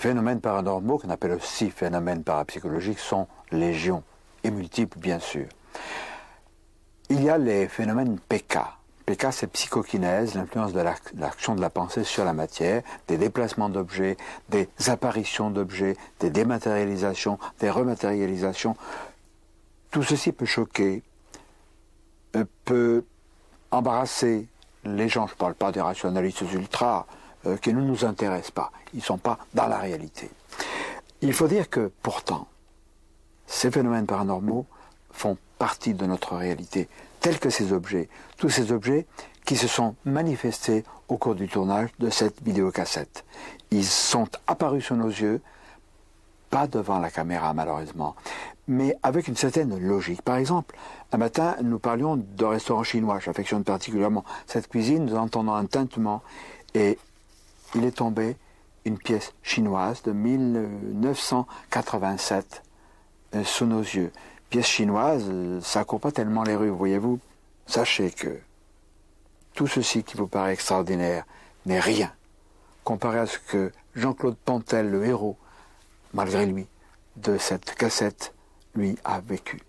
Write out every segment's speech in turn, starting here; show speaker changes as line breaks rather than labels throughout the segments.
phénomènes paranormaux, qu'on appelle aussi phénomènes parapsychologiques, sont légion, et multiples bien sûr. Il y a les phénomènes PK. PK, c'est psychokinèse, l'influence de l'action de la pensée sur la matière, des déplacements d'objets, des apparitions d'objets, des dématérialisations, des rematérialisations. Tout ceci peut choquer, peut embarrasser les gens. Je ne parle pas des rationalistes ultra, qui ne nous intéressent pas. Ils ne sont pas dans la réalité. Il faut dire que, pourtant, ces phénomènes paranormaux font partie de notre réalité, tels que ces objets, tous ces objets qui se sont manifestés au cours du tournage de cette vidéocassette. Ils sont apparus sous nos yeux, pas devant la caméra malheureusement, mais avec une certaine logique. Par exemple, un matin, nous parlions de restaurant chinois. J'affectionne particulièrement cette cuisine, nous entendons un tintement, et il est tombé une pièce chinoise de 1987 sous nos yeux. Pièce chinoise, ça court pas tellement les rues, voyez-vous. Sachez que tout ceci qui vous paraît extraordinaire n'est rien comparé à ce que Jean-Claude Pontel, le héros, malgré lui, de cette cassette, lui a vécu.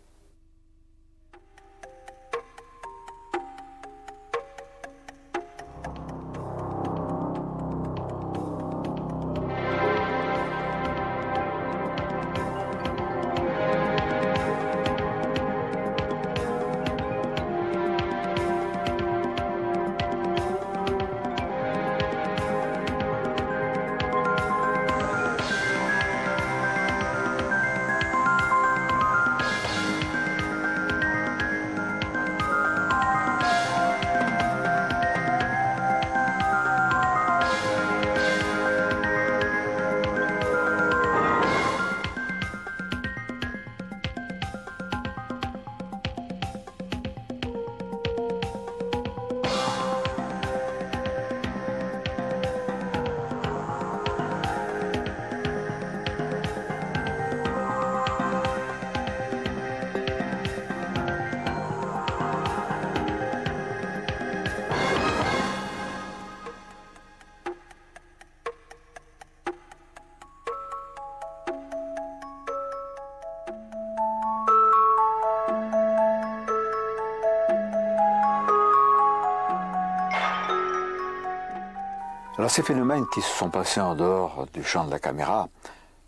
Alors ces phénomènes qui se sont passés en dehors du champ de la caméra,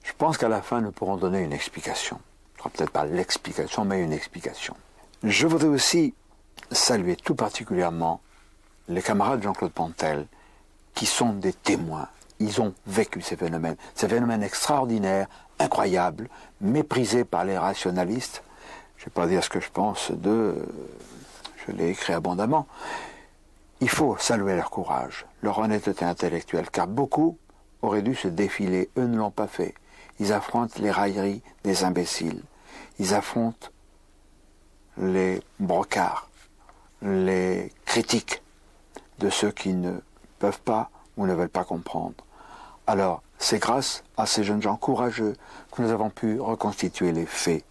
je pense qu'à la fin nous pourrons donner une explication. Peut-être pas l'explication, mais une explication. Je voudrais aussi saluer tout particulièrement les camarades de Jean-Claude Pontel qui sont des témoins. Ils ont vécu ces phénomènes extraordinaires, incroyables, méprisés par les rationalistes. Je ne vais pas dire ce que je pense d'eux, je l'ai écrit abondamment. Il faut saluer leur courage, leur honnêteté intellectuelle, car beaucoup auraient dû se défiler. Eux ne l'ont pas fait. Ils affrontent les railleries des imbéciles. Ils affrontent les brocards, les critiques de ceux qui ne peuvent pas ou ne veulent pas comprendre. Alors, c'est grâce à ces jeunes gens courageux que nous avons pu reconstituer les faits.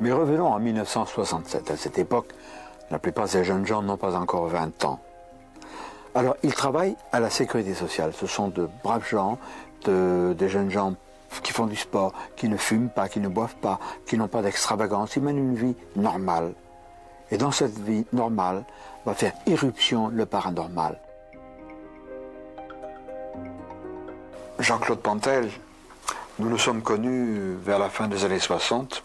Mais revenons en 1967. À cette époque, la plupart des jeunes gens n'ont pas encore 20 ans. Alors, ils travaillent à la sécurité sociale. Ce sont de braves gens, des jeunes gens qui font du sport, qui ne fument pas, qui ne boivent pas, qui n'ont pas d'extravagance. Ils mènent une vie normale. Et dans cette vie normale, va faire irruption le paranormal. Jean-Claude Pontel, nous nous sommes connus vers la fin des années 60.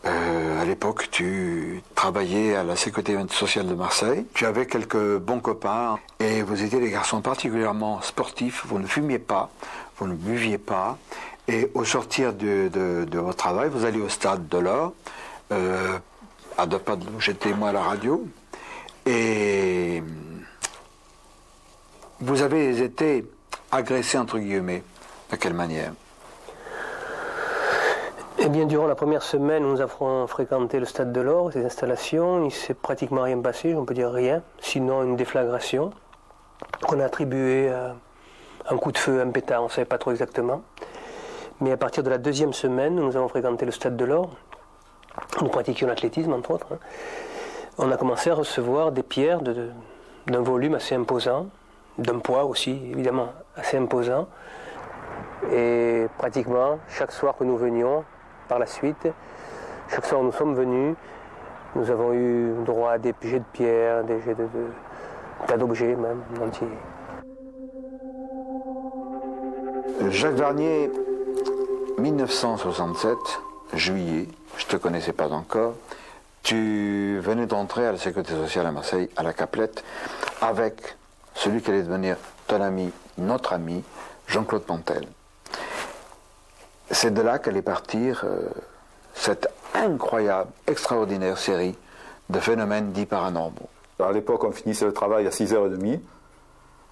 À l'époque, tu travaillais à la Sécurité sociale de Marseille. Tu avais quelques bons copains et vous étiez des garçons particulièrement sportifs. Vous ne fumiez pas, vous ne buviez pas. Et au sortir de votre travail, vous alliez au stade de l'Or, à 2 pas de où j'étais moi à la radio. Et vous avez été agressé, entre guillemets. De quelle manière ?
Eh bien, durant la première semaine, nous avons fréquenté le Stade de l'Or, ses installations. Il ne s'est pratiquement rien passé, on peut dire rien, sinon une déflagration qu'on a attribuée à un coup de feu, un pétard, on ne savait pas trop exactement. Mais à partir de la 2e semaine, nous avons fréquenté le Stade de l'Or. Nous pratiquions l'athlétisme, entre autres. On a commencé à recevoir des pierres d'un volume assez imposant, d'un poids aussi, évidemment, assez imposant. Et pratiquement, chaque soir que nous venions, par la suite, chaque soir où nous sommes venus, nous avons eu droit à des jets de pierre, des jets de tas d'objets même, entiers.
Jacques Varnier, 1967, juillet, je ne te connaissais pas encore, tu venais d'entrer à la Sécurité sociale à Marseille, à la Caplette, avec celui qui allait devenir ton ami, notre ami, Jean-Claude Pantel. C'est de là qu'allait partir cette incroyable, extraordinaire série de phénomènes dits paranormaux.
À l'époque, on finissait le travail à 6h30,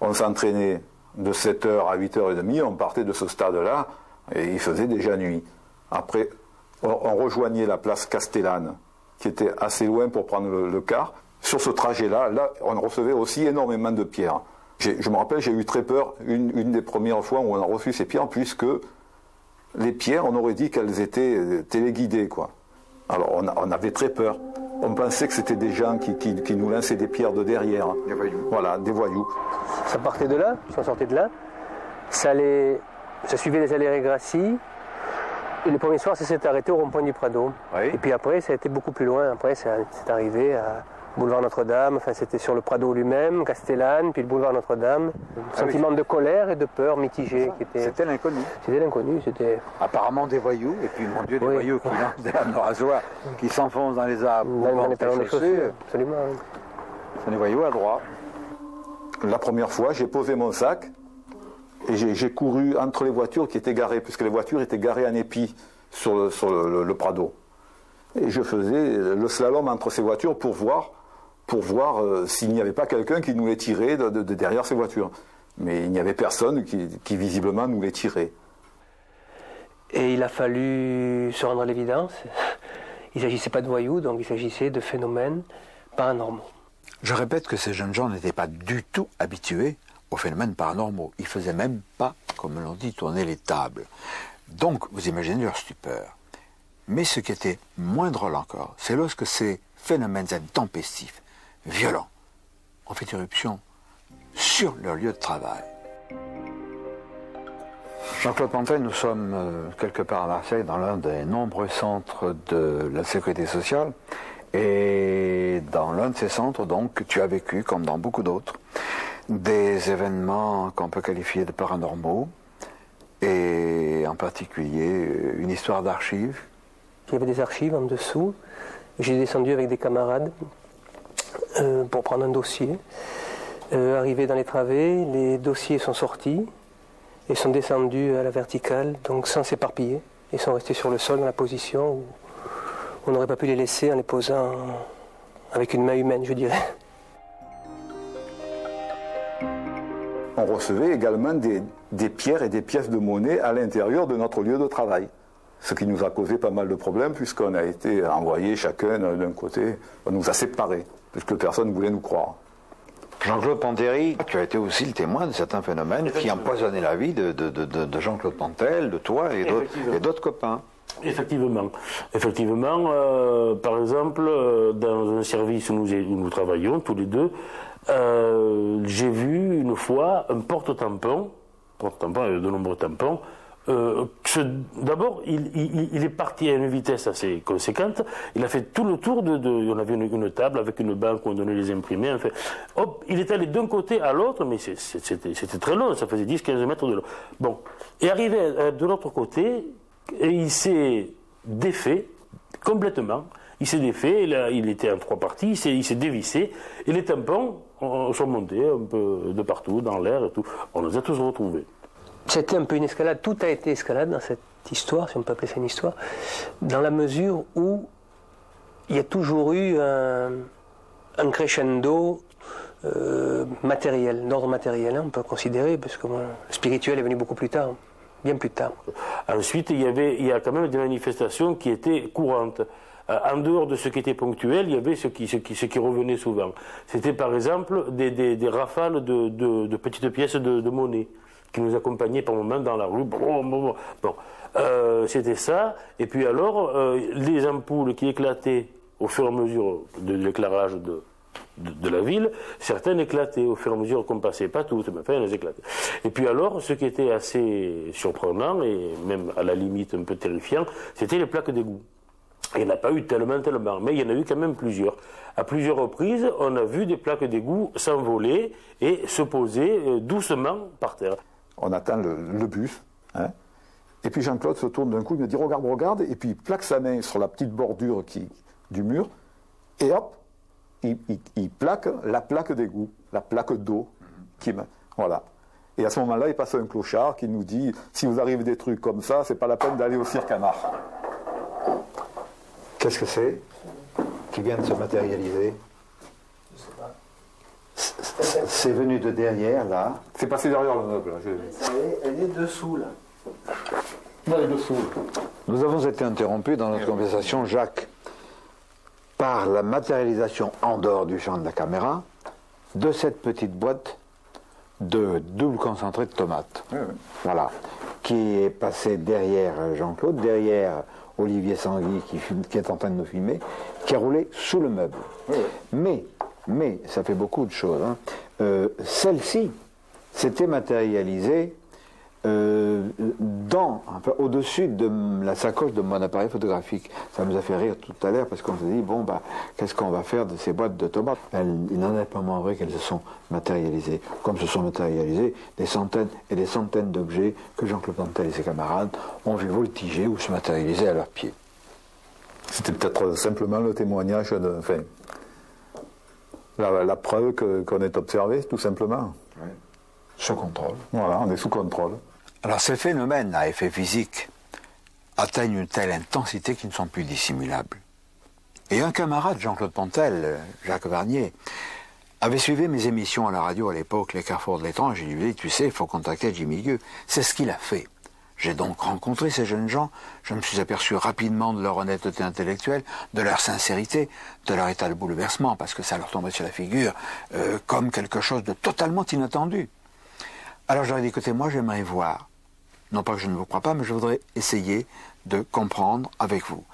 on s'entraînait de 7h à 8h30, on partait de ce stade-là, et il faisait déjà nuit. Après, on rejoignait la place Castellane, qui était assez loin pour prendre le car. Sur ce trajet-là, on recevait aussi énormément de pierres. Je me rappelle, j'ai eu très peur une des premières fois où on a reçu ces pierres, puisque les pierres, on aurait dit qu'elles étaient téléguidées, quoi. Alors on avait très peur. On pensait que c'était des gens qui nous lançaient des pierres de derrière.
Des voyous.
Voilà, des voyous.
Ça partait de là, ça sortait de là. Ça suivait les allées Gracie. Et le premier soir, ça s'est arrêté au rond-point du Prado.
Oui.
Et puis après, ça a été beaucoup plus loin. Après, c'est arrivé à boulevard Notre-Dame. Enfin, c'était sur le Prado lui-même, Castellane, puis le boulevard Notre-Dame. Un sentiment de colère et de peur mitigé.
C'était l'inconnu.
C'était l'inconnu. C'était
Apparemment des voyous, et puis mon Dieu, des voyous qui lancent des lames de rasoir, qui s'enfoncent dans les arbres,
dans les talons des chaussures. Absolument. Oui.
Ce sont des voyous à droit.
La première fois, j'ai posé mon sac et j'ai couru entre les voitures qui étaient garées, puisque les voitures étaient garées en épi sur le Prado. Et je faisais le slalom entre ces voitures pour voir s'il n'y avait pas quelqu'un qui nous les tirait de derrière ces voitures. Mais il n'y avait personne qui visiblement nous les tirait.
Et il a fallu se rendre à l'évidence. Il ne s'agissait pas de voyous, donc il s'agissait de phénomènes paranormaux.
Je répète que ces jeunes gens n'étaient pas du tout habitués aux phénomènes paranormaux. Ils ne faisaient même pas, comme l'on dit, tourner les tables. Donc, vous imaginez leur stupeur. Mais ce qui était moins drôle encore, c'est lorsque ces phénomènes intempestifs, violents, ont fait éruption sur leur lieu de travail. Jean-Claude Pantel, nous sommes quelque part à Marseille, dans l'un des nombreux centres de la Sécurité sociale. Et dans l'un de ces centres, donc, tu as vécu, comme dans beaucoup d'autres, des événements qu'on peut qualifier de paranormaux, et en particulier une histoire d'archives.
Il y avait des archives en dessous. J'ai descendu avec des camarades pour prendre un dossier. Arrivé dans les travées, les dossiers sont sortis et sont descendus à la verticale, donc sans s'éparpiller. Ils sont restés sur le sol dans la position où on n'aurait pas pu les laisser en les posant avec une main humaine, je dirais.
On recevait également des pierres et des pièces de monnaie à l'intérieur de notre lieu de travail. Ce qui nous a causé pas mal de problèmes puisqu'on a été envoyés chacun d'un côté. On nous a séparés, puisque personne ne voulait nous croire.
Jean-Claude Pantéry, tu as été aussi le témoin de certains phénomènes qui empoisonnaient la vie de Jean-Claude Pantel, de toi et d'autres copains.
Effectivement. Par exemple, dans un service où nous travaillions tous les deux, j'ai vu une fois un porte-tampon, avec de nombreux tampons. D'abord, il est parti à une vitesse assez conséquente. Il a fait tout le tour on avait une table avec une banque où on donnait les imprimés. Enfin, hop, il est allé d'un côté à l'autre, mais c'était très long, ça faisait 10-15 mètres de long. Bon, et arrivé de l'autre côté, et il s'est défait complètement. Il s'est défait, il était en 3 parties, il s'est dévissé, et les tampons sont montés un peu de partout, dans l'air et tout. On les a tous retrouvés.
C'était un peu une escalade, tout a été escalade dans cette histoire, si on peut appeler ça une histoire, dans la mesure où il y a toujours eu un crescendo matériel, d'ordre matériel, hein, on peut considérer, parce que le spirituel est venu beaucoup plus tard, bien plus tard.
Ensuite, il y a quand même des manifestations qui étaient courantes. En dehors de ce qui était ponctuel, il y avait ce qui revenait souvent. C'était par exemple des rafales de petites pièces de monnaie qui nous accompagnaient par moments dans la rue. Bon, c'était ça. Et puis alors, les ampoules qui éclataient au fur et à mesure de l'éclairage de la ville, certaines éclataient au fur et à mesure qu'on passait, pas toutes, mais enfin elles éclataient. Et puis alors, ce qui était assez surprenant, et même à la limite un peu terrifiant, c'était les plaques d'égout. Il n'y en a pas eu tellement, mais il y en a eu quand même plusieurs. À plusieurs reprises, on a vu des plaques d'égout s'envoler et se poser doucement par terre.
On attend le bus, hein, et puis Jean-Claude se tourne d'un coup, il me dit regarde, regarde, et puis il plaque sa main sur la petite bordure du mur, et hop, il plaque la plaque d'égout, la plaque d'eau. Voilà. Et à ce moment-là, il passe un clochard qui nous dit si vous arrivez des trucs comme ça, c'est pas la peine d'aller au cirque à Mar. Qu'est-ce que c'est qui vient de se matérialiser?
Je sais pas.
C'est venu de derrière, là.
C'est passé derrière le meuble.
Elle est dessous, là.
Elle est dessous.
Nous avons été interrompus dans notre conversation, Jacques, par la matérialisation en dehors du champ de la caméra de cette petite boîte de double concentré de tomates.
Oui, oui.
Voilà. Qui est passée derrière Jean-Claude, derrière Olivier Sanguy qui est en train de nous filmer, qui a roulé sous le meuble.
Oui, oui.
Mais, ça fait beaucoup de choses. Hein. Celle-ci s'était matérialisée au-dessus de la sacoche de mon appareil photographique. Ça nous a fait rire tout à l'heure parce qu'on s'est dit, bon, qu'est-ce qu'on va faire de ces boîtes de tomates? Il n'en est pas moins vrai qu'elles se sont matérialisées, comme se sont matérialisées des centaines et des centaines d'objets que Jean-Claude Pontel et ses camarades ont vu voltiger ou se matérialiser à leurs pieds.
C'était peut-être simplement le témoignage la preuve qu'on est observé, tout simplement.
Oui. Sous contrôle.
Voilà, on est sous contrôle.
Alors ces phénomènes à effet physique atteignent une telle intensité qu'ils ne sont plus dissimulables. Et un camarade, Jean-Claude Pontel, Jacques Varnier, avait suivi mes émissions à la radio à l'époque, Les Carrefours de l'étrange, et il lui dit, tu sais, il faut contacter Jimmy Gueux. C'est ce qu'il a fait. J'ai donc rencontré ces jeunes gens, je me suis aperçu rapidement de leur honnêteté intellectuelle, de leur sincérité, de leur état de bouleversement, parce que ça leur tombait sur la figure comme quelque chose de totalement inattendu. Alors j'aurais dit, écoutez, moi j'aimerais voir, non pas que je ne vous crois pas, mais je voudrais essayer de comprendre avec vous.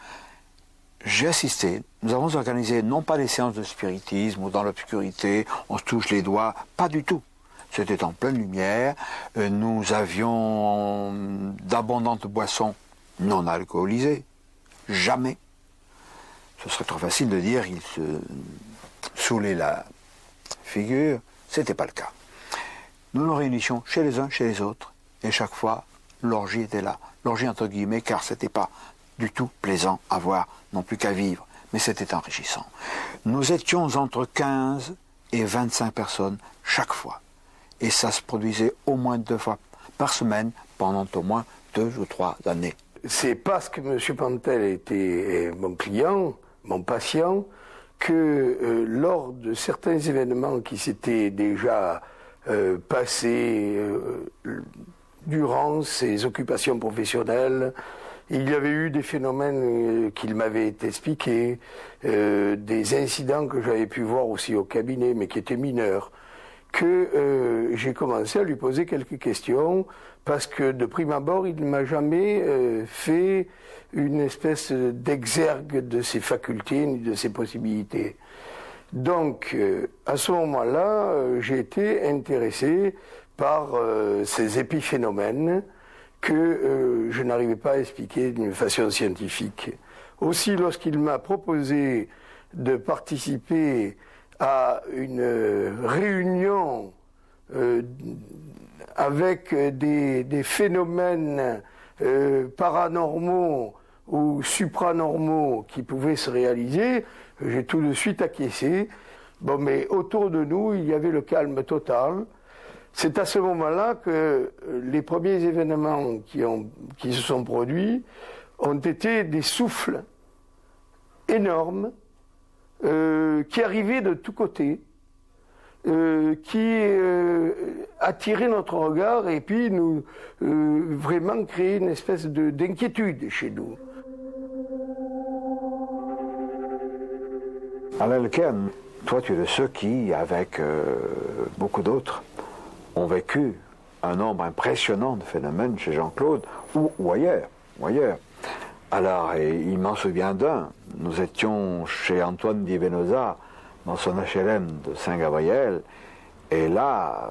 J'ai assisté, nous avons organisé non pas des séances de spiritisme ou dans l'obscurité, on se touche les doigts, pas du tout. C'était en pleine lumière, nous avions d'abondantes boissons non alcoolisées, jamais. Ce serait trop facile de dire qu'il se saoulait la figure, c'était pas le cas. Nous nous réunissions chez les uns, chez les autres, et chaque fois, l'orgie était là. L'orgie entre guillemets, car c'était pas du tout plaisant à voir, non plus qu'à vivre, mais c'était enrichissant. Nous étions entre 15 et 25 personnes chaque fois. Et ça se produisait au moins 2 fois par semaine pendant au moins 2 ou 3 années.
C'est parce que M. Pontel était mon client, mon patient, que lors de certains événements qui s'étaient déjà passés durant ses occupations professionnelles, il y avait eu des phénomènes qu'il m'avait expliqués, des incidents que j'avais pu voir aussi au cabinet, mais qui étaient mineurs, que j'ai commencé à lui poser quelques questions, parce que de prime abord, il ne m'a jamais fait une espèce d'exergue de ses facultés ni de ses possibilités. Donc, à ce moment-là, j'ai été intéressé par ces épiphénomènes que je n'arrivais pas à expliquer d'une façon scientifique. Aussi, lorsqu'il m'a proposé de participer à une réunion avec des phénomènes paranormaux ou supranormaux qui pouvaient se réaliser, j'ai tout de suite acquiescé. Bon, mais autour de nous, il y avait le calme total. C'est à ce moment-là que les premiers événements qui se sont produits ont été des souffles énormes qui arrivaient de tous côtés, qui attiraient notre regard et puis nous vraiment créaient une espèce d'inquiétude chez nous.
Alain Lecaire, toi tu es de ceux qui, avec beaucoup d'autres, ont vécu un nombre impressionnant de phénomènes chez Jean-Claude ou ailleurs. Alors, et il m'en souvient d'un. Nous étions chez Antoine Di Venosa dans son HLM de Saint-Gabriel, et là,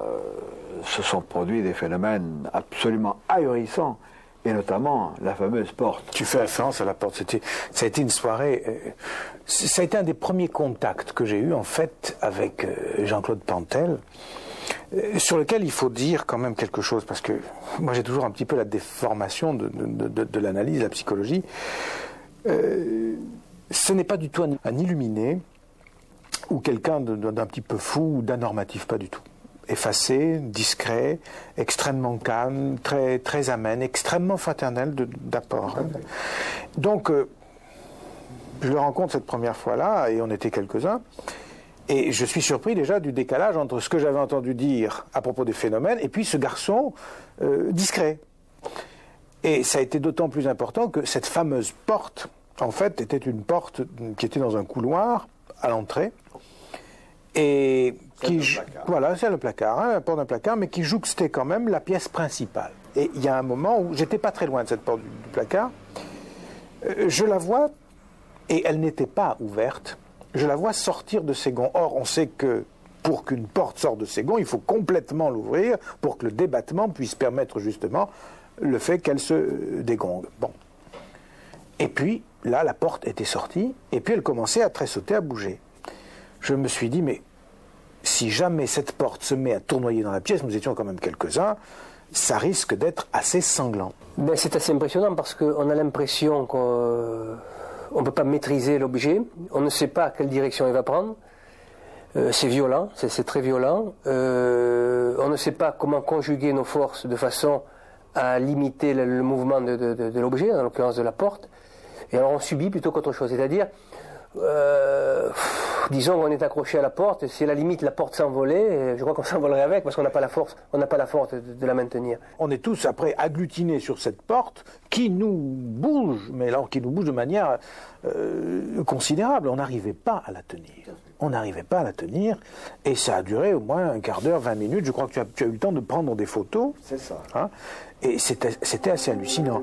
se sont produits des phénomènes absolument ahurissants, et notamment la fameuse porte.
Tu fais référence à la porte. Ça a été une soirée. Ça a été un des premiers contacts que j'ai eu en fait avec Jean-Claude Pantel, sur lequel il faut dire quand même quelque chose, parce que moi j'ai toujours un petit peu la déformation de l'analyse, de la psychologie. Ce n'est pas du tout un illuminé ou quelqu'un d'un petit peu fou ou d'un normatif, pas du tout. Effacé, discret, extrêmement calme, très, très amène, extrêmement fraternel d'apport. Donc, je le rencontre cette première fois-là, et on était quelques-uns, et je suis surpris déjà du décalage entre ce que j'avais entendu dire à propos des phénomènes et puis ce garçon discret. Et ça a été d'autant plus important que cette fameuse porte, en fait, était une porte qui était dans un couloir à l'entrée, et voilà, c'est le placard, hein, la porte d'un placard, mais qui jouxtait quand même la pièce principale. Et il y a un moment où j'étais pas très loin de cette porte du placard, je la vois, et elle n'était pas ouverte, je la vois sortir de ses gonds. Or, on sait que pour qu'une porte sorte de ses gonds, il faut complètement l'ouvrir pour que le débattement puisse permettre justement le fait qu'elle se dégongue. Bon. Et puis, là, la porte était sortie, et puis elle commençait à tressauter, à bouger. Je me suis dit, mais si jamais cette porte se met à tournoyer dans la pièce, nous étions quand même quelques-uns, ça risque d'être assez sanglant.
Ben, c'est assez impressionnant parce qu'on a l'impression qu'on ne peut pas maîtriser l'objet, on ne sait pas quelle direction il va prendre, c'est violent, c'est très violent, on ne sait pas comment conjuguer nos forces de façon à limiter le mouvement de l'objet, en l'occurrence de la porte, et alors on subit plutôt qu'autre chose, c'est-à-dire disons qu'on est accroché à la porte, si à la limite la porte s'envolait, je crois qu'on s'envolerait avec parce qu'on n'a pas la force, de la maintenir.
On est tous après agglutinés sur cette porte qui nous bouge, mais alors qui nous bouge de manière considérable. On n'arrivait pas à la tenir. On n'arrivait pas à la tenir, et ça a duré au moins un quart d'heure, 20 minutes. Je crois que tu as eu le temps de prendre des photos.
C'est ça.
Hein, et c'était assez hallucinant.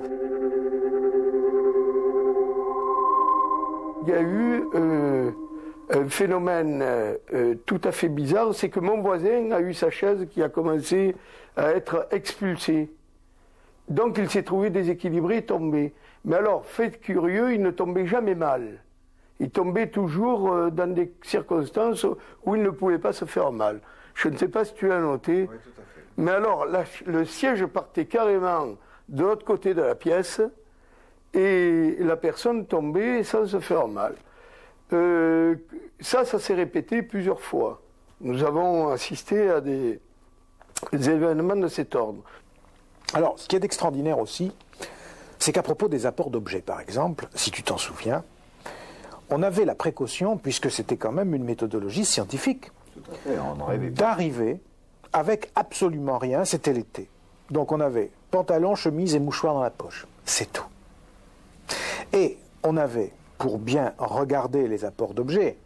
Il y a eu un phénomène tout à fait bizarre, c'est que mon voisin a eu sa chaise qui a commencé à être expulsée. Donc il s'est trouvé déséquilibré et tombé. Mais alors, fait curieux, il ne tombait jamais mal. Il tombait toujours dans des circonstances où il ne pouvait pas se faire mal. Je ne sais pas si tu as noté.
Oui, tout à fait.
Mais alors, le siège partait carrément de l'autre côté de la pièce, et la personne tombait sans se faire mal. Ça s'est répété plusieurs fois. Nous avons assisté à des événements de cet ordre.
Alors, ce qui est extraordinaire aussi, c'est qu'à propos des apports d'objets, par exemple, si tu t'en souviens, on avait la précaution, puisque c'était quand même une méthodologie scientifique,
Tout à fait, on rêvait pas.
d'arriver avec absolument rien, c'était l'été. Donc on avait pantalon, chemise et mouchoir dans la poche. C'est tout. Et on avait, pour bien regarder les apports d'objets,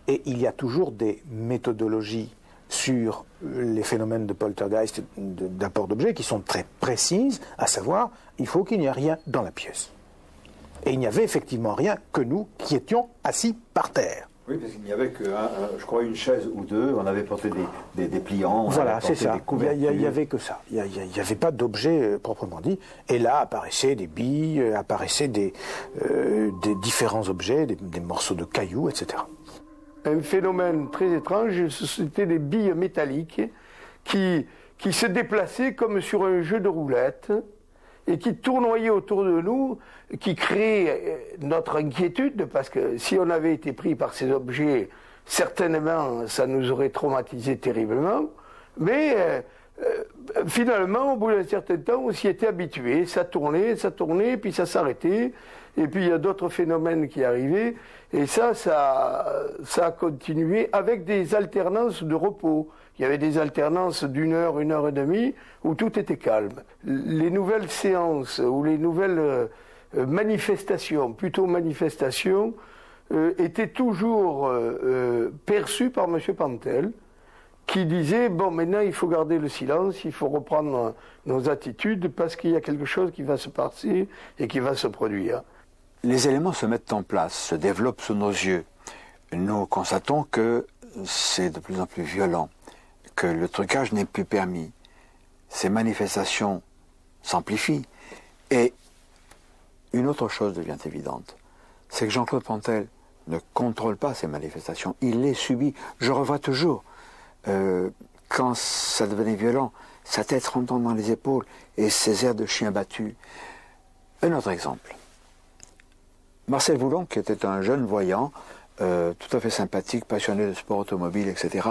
et il y a toujours des méthodologies sur les phénomènes de poltergeist, d'apport d'objets, qui sont très précises, à savoir, il faut qu'il n'y ait rien dans la pièce. Et il n'y avait effectivement rien que nous qui étions assis par terre.
Oui, parce qu'il n'y avait que, je crois, une chaise ou deux. On avait porté des pliants.
Voilà, c'est ça. Il n'y
y
avait que ça. Il n'y avait pas d'objet proprement dit. Et là apparaissaient des billes, apparaissaient des différents objets, des morceaux de cailloux, etc.
Un phénomène très étrange, c'était des billes métalliques qui se déplaçaient comme sur un jeu de roulette et qui tournoyaient autour de nous, qui créaient notre inquiétude, parce que si on avait été pris par ces objets, certainement ça nous aurait traumatisé terriblement, mais finalement, au bout d'un certain temps, on s'y était habitué, ça tournait, puis ça s'arrêtait, et puis il y a d'autres phénomènes qui arrivaient, et ça a continué avec des alternances de repos. Il y avait des alternances d'une heure et demie, où tout était calme. Les nouvelles séances, ou les nouvelles manifestations, étaient toujours perçues par M. Pantel, qui disait, bon, maintenant il faut garder le silence, il faut reprendre nos attitudes, parce qu'il y a quelque chose qui va se passer et qui va se produire.
Les éléments se mettent en place, se développent sous nos yeux. Nous constatons que c'est de plus en plus violent, que le trucage n'est plus permis. Ces manifestations s'amplifient. Et une autre chose devient évidente, c'est que Jean-Claude Pontel ne contrôle pas ces manifestations, il les subit. Je revois toujours, quand ça devenait violent, sa tête rentrant dans les épaules et ses airs de chien battu. Un autre exemple. Marcel Voulon, qui était un jeune voyant, tout à fait sympathique, passionné de sport automobile, etc.,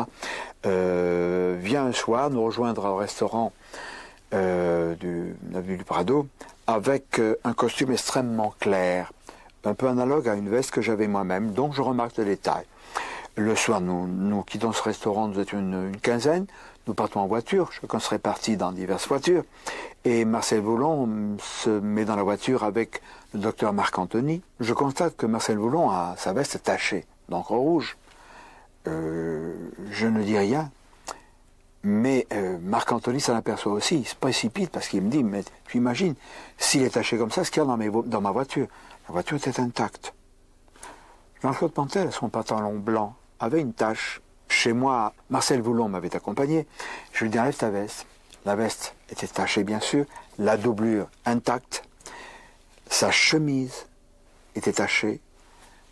vient un soir nous rejoindre au restaurant de l'avenue du Prado avec un costume extrêmement clair, un peu analogue à une veste que j'avais moi-même, donc je remarque le détail. Le soir, nous quittons ce restaurant, nous étions une quinzaine, nous partons en voiture, chacun serait parti dans diverses voitures, et Marcel Voulon se met dans la voiture avec le docteur Marc Anthony. Je constate que Marcel Voulon a sa veste tachée d'encre rouge. Je ne dis rien, mais Marc Anthony s'en aperçoit aussi, il se précipite parce qu'il me dit, mais tu imagines, s'il est taché comme ça, ce qu'il y a dans ma voiture? La voiture était intacte. Jean-Claude Pontel, son pantalon blanc, avait une tache. Chez moi, Marcel Voulon m'avait accompagné. Je lui dis, enlève ta veste. La veste était tachée, bien sûr, la doublure intacte, sa chemise était tachée,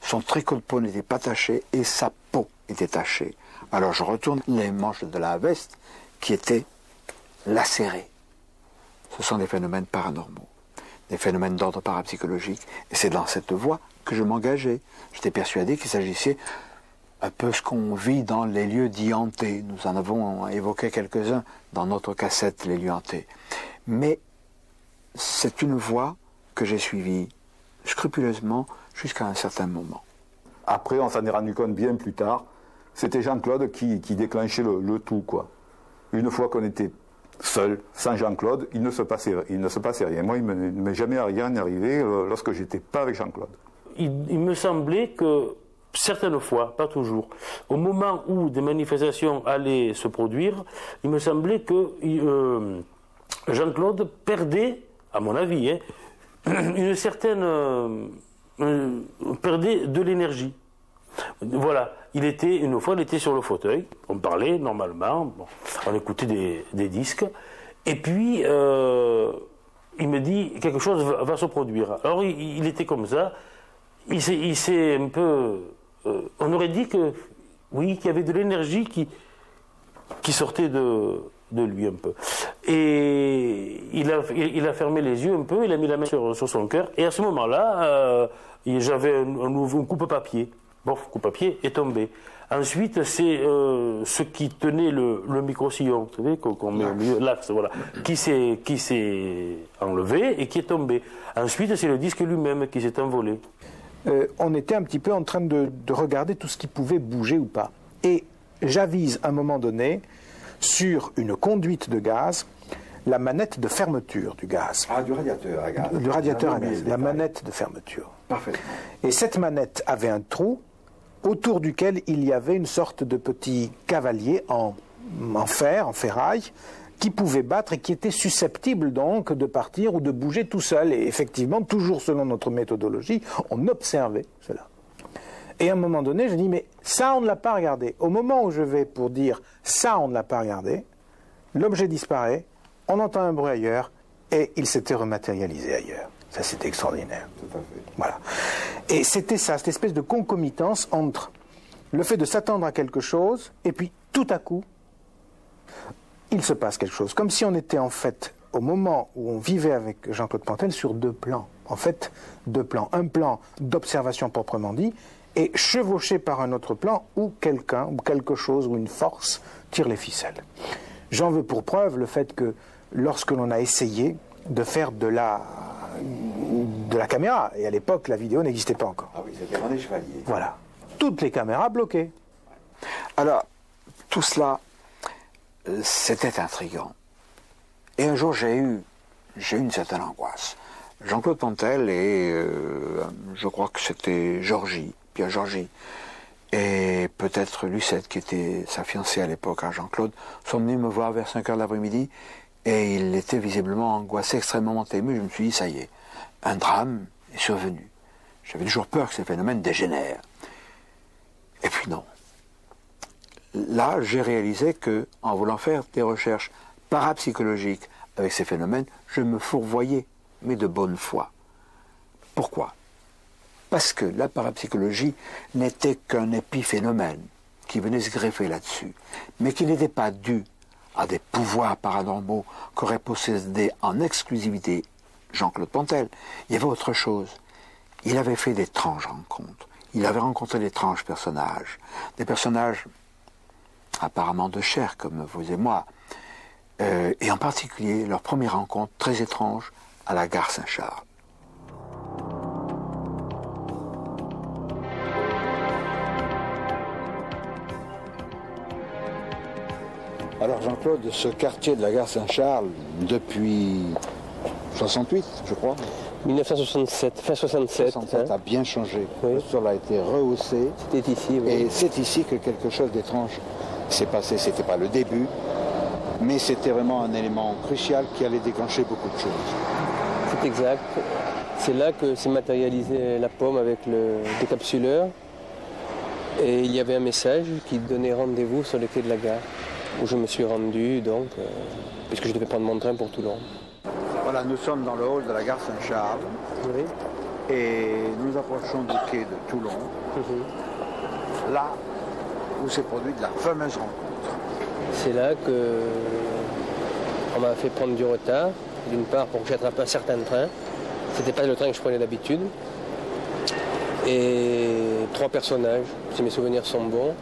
son tricot de peau n'était pas taché et sa peau était tachée. Alors je retourne les manches de la veste qui étaient lacérées. Ce sont des phénomènes paranormaux, des phénomènes d'ordre parapsychologique. Et c'est dans cette voie que je m'engageais. J'étais persuadé qu'il s'agissait un peu ce qu'on vit dans les lieux dits hantés. Nous en avons évoqué quelques-uns dans notre cassette, les lieux hantés. Mais c'est une voie que j'ai suivie scrupuleusement jusqu'à un certain moment.
Après, on s'en est rendu compte bien plus tard, c'était Jean-Claude qui déclenchait le tout, quoi. Une fois qu'on était seul, sans Jean-Claude, il ne se passait rien. Moi, il ne m'est jamais rien arrivé lorsque j'étais pas avec Jean-Claude.
Il me semblait que certaines fois, pas toujours, au moment où des manifestations allaient se produire, il me semblait que Jean-Claude perdait, à mon avis, une certaine... perdait de l'énergie. Voilà, une fois il était sur le fauteuil, on parlait normalement, bon, on écoutait des disques, et puis il me dit quelque chose va se produire. Alors il était comme ça, il s'est un peu... on aurait dit que, oui, qu'il y avait de l'énergie qui sortait de lui un peu. Et il a fermé les yeux un peu, il a mis la main sur son cœur, et à ce moment-là, j'avais un coupe-papier. Bon, coupe-papier est tombé. Ensuite, c'est ce qui tenait le micro-sillon, vous savez, qu'on met au milieu, l'axe, voilà, qui s'est enlevé et qui est tombé. Ensuite, c'est le disque lui-même qui s'est envolé.
On était un petit peu en train de regarder tout ce qui pouvait bouger ou pas. Et j'avise à un moment donné, sur une conduite de gaz, la manette de fermeture du gaz.
Ah, du radiateur à gaz.
Du radiateur à gaz, la manette de fermeture.
Parfaitement.
Et cette manette avait un trou autour duquel il y avait une sorte de petit cavalier en fer, en ferraille, qui pouvait battre et qui était susceptible donc de partir ou de bouger tout seul. Et effectivement, toujours selon notre méthodologie, on observait cela. Et à un moment donné, je dis, mais ça, on ne l'a pas regardé. Au moment où je vais pour dire, ça, on ne l'a pas regardé, l'objet disparaît, on entend un bruit ailleurs, et il s'était rematérialisé ailleurs. Ça, c'était extraordinaire.
Tout à fait.
Voilà. Et c'était ça, cette espèce de concomitance entre le fait de s'attendre à quelque chose, et puis tout à coup, il se passe quelque chose. Comme si on était en fait, au moment où on vivait avec Jean-Claude Pontel, sur deux plans. En fait, deux plans. Un plan d'observation proprement dit, et chevauché par un autre plan où quelqu'un, ou quelque chose, ou une force tire les ficelles. J'en veux pour preuve le fait que lorsque l'on a essayé de faire de la caméra, et à l'époque la vidéo n'existait pas encore.
Ah oui, c'était René Chevalier.
Voilà. Toutes les caméras bloquées.
Alors, tout cela, c'était intriguant. Et un jour, j'ai eu une certaine angoisse. Jean-Claude Pontel et je crois que c'était Pierre Georgie, et peut-être Lucette, qui était sa fiancée à l'époque, à Jean-Claude, sont venus me voir vers 5 h de l'après-midi, et il était visiblement angoissé, extrêmement ému. Je me suis dit, ça y est, un drame est survenu. J'avais toujours peur que ces phénomènes dégénèrent. Et puis non. là, j'ai réalisé que, en voulant faire des recherches parapsychologiques avec ces phénomènes, je me fourvoyais, mais de bonne foi. Pourquoi? Parce que la parapsychologie n'était qu'un épiphénomène qui venait se greffer là-dessus, mais qui n'était pas dû à des pouvoirs paranormaux qu'aurait possédé en exclusivité Jean-Claude Pontel. Il y avait autre chose. Il avait fait d'étranges rencontres. Il avait rencontré d'étranges personnages. Des personnages apparemment de chair, comme vous et moi. Et en particulier, leur première rencontre très étrange à la gare Saint-Charles. Alors Jean-Claude, ce quartier de la gare Saint-Charles, depuis 68, je crois.
1967, fin 67.
67 a bien changé.
Oui.
Le sol a été rehaussé.
C'était ici, oui.
Et c'est ici que quelque chose d'étrange s'est passé. C'était pas le début, mais c'était vraiment un élément crucial qui allait déclencher beaucoup de choses.
C'est exact. C'est là que s'est matérialisée la pomme avec le décapsuleur. Et il y avait un message qui donnait rendez-vous sur le quai de la gare, où je me suis rendu, donc, puisque je devais prendre mon train pour Toulon.
Voilà, nous sommes dans le hall de la gare Saint-Charles.
Oui.
Et nous approchons du quai de Toulon, là où s'est produite la fameuse rencontre.
C'est là que on m'a fait prendre du retard, d'une part pour que j'attrape un certain train. C'était pas le train que je prenais d'habitude. Et 3 personnages, si mes souvenirs sont bons,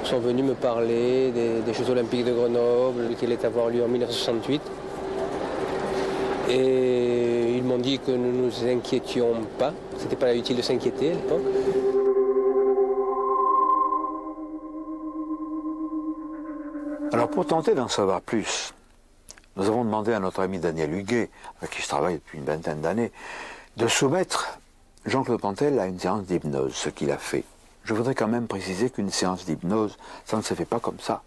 sont venus me parler des Jeux Olympiques de Grenoble, qui allaient avoir lieu en 1968. Et ils m'ont dit que nous ne nous inquiétions pas. C'était pas utile de s'inquiéter à l'époque.
Alors pour tenter d'en savoir plus, nous avons demandé à notre ami Daniel Huguet, avec qui je travaille depuis une vingtaine d'années, de soumettre Jean-Claude Pontel à une séance d'hypnose, ce qu'il a fait. Je voudrais quand même préciser qu'une séance d'hypnose, ça ne se fait pas comme ça.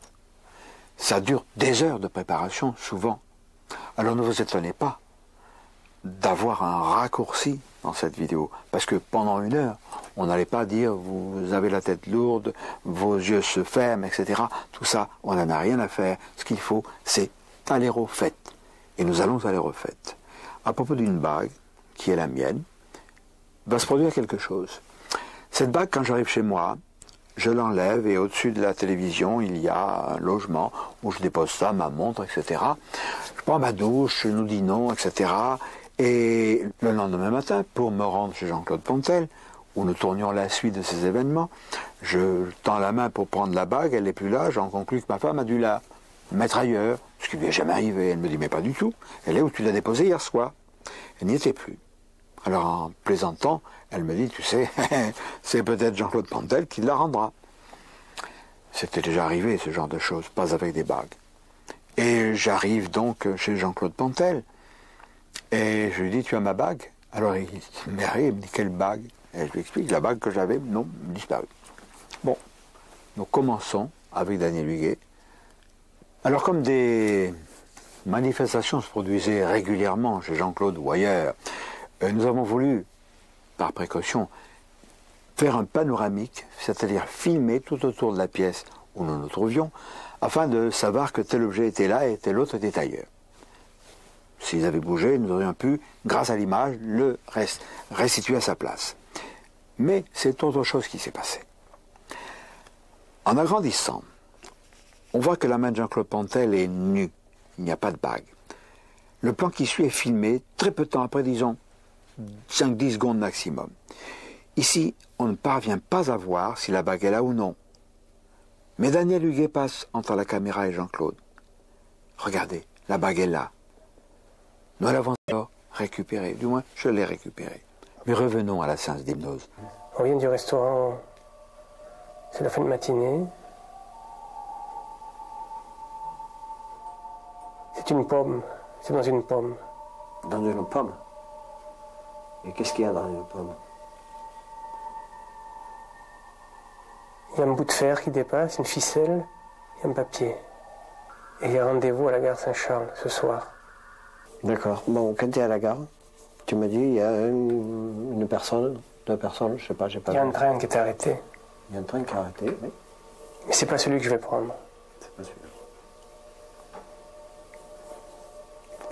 Ça dure des heures de préparation, souvent. Alors ne vous étonnez pas d'avoir un raccourci dans cette vidéo, parce que pendant 1 heure, on n'allait pas dire vous avez la tête lourde, vos yeux se ferment, etc. Tout ça, on n'en a rien à faire. Ce qu'il faut, c'est aller au fait. Et nous allons aller au fait. À propos d'une bague, qui est la mienne, va se produire quelque chose. Cette bague, quand j'arrive chez moi, je l'enlève et au-dessus de la télévision, il y a un logement où je dépose ça, ma montre, etc. Je prends ma douche, je nous dis non, etc. Et le lendemain matin, pour me rendre chez Jean-Claude Pontel, où nous tournions la suite de ces événements, je tends la main pour prendre la bague, elle n'est plus là, j'en conclus que ma femme a dû la mettre ailleurs, ce qui lui est jamais arrivé. Elle me dit, mais pas du tout, elle est où tu l'as déposée hier soir. Elle n'y était plus. Alors en plaisantant, elle me dit, tu sais, c'est peut-être Jean-Claude Pontel qui la rendra. C'était déjà arrivé ce genre de choses, pas avec des bagues. Et j'arrive donc chez Jean-Claude Pontel, et je lui dis, tu as ma bague? Alors il me dit, quelle bague? Et je lui explique, la bague que j'avais, non, disparue. Bon, nous commençons avec Daniel Huguet. Alors comme des manifestations se produisaient régulièrement chez Jean-Claude ou ailleurs, nous avons voulu, par précaution, faire un panoramique, c'est-à-dire filmer tout autour de la pièce où nous nous trouvions, afin de savoir que tel objet était là et tel autre était ailleurs. S'ils avaient bougé, nous aurions pu, grâce à l'image, le restituer à sa place. Mais c'est autre chose qui s'est passé. En agrandissant, on voit que la main de Jean-Claude Pontel est nue, il n'y a pas de bague. Le plan qui suit est filmé très peu de temps après, disons 5-10 secondes maximum. Ici, on ne parvient pas à voir si la bague est là ou non. Mais Daniel Huguet passe entre la caméra et Jean-Claude. Regardez, la bague est là. Nous l'avons alors récupérée, du moins je l'ai récupérée. Mais revenons à la séance d'hypnose.
On vient du restaurant, c'est la fin de matinée. C'est une pomme, c'est dans une pomme.
Dans une pomme? Et qu'est-ce qu'il y a dans une pomme?
Il y a un bout de fer qui dépasse, une ficelle et un papier. Et il y a rendez-vous à la gare Saint-Charles ce soir.
D'accord. Bon, quand tu es à la gare, tu me dis, il y a une personne, 2 personnes, je sais pas, j'ai pas...
Il y a un train qui est arrêté.
Il y a un train qui est arrêté, oui.
Mais c'est pas celui que je vais prendre.
C'est pas celui-là.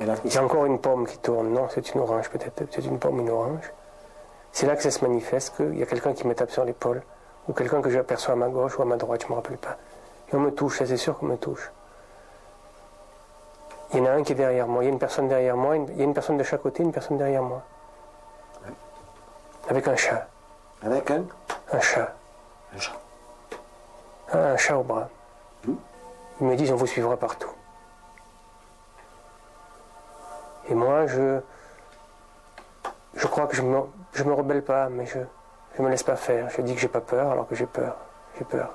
Et là,
J'ai encore une pomme qui tourne. Non, c'est une orange peut-être. C'est une pomme, une orange. C'est là que ça se manifeste, qu'il y a quelqu'un qui me tape sur l'épaule, ou quelqu'un que j'aperçois à ma gauche ou à ma droite, je ne me rappelle pas. Et on me touche, ça c'est sûr qu'on me touche. Il y en a un qui est derrière moi, il y a une personne derrière moi, il y a une personne de chaque côté, une personne derrière moi. Avec un chat.
avec un
Un chat.
chat.
Un chat au bras. Ils me disent on vous suivra partout. Et moi je crois que je me rebelle pas, mais je me laisse pas faire. Je dis que j'ai pas peur alors que j'ai peur. J'ai peur.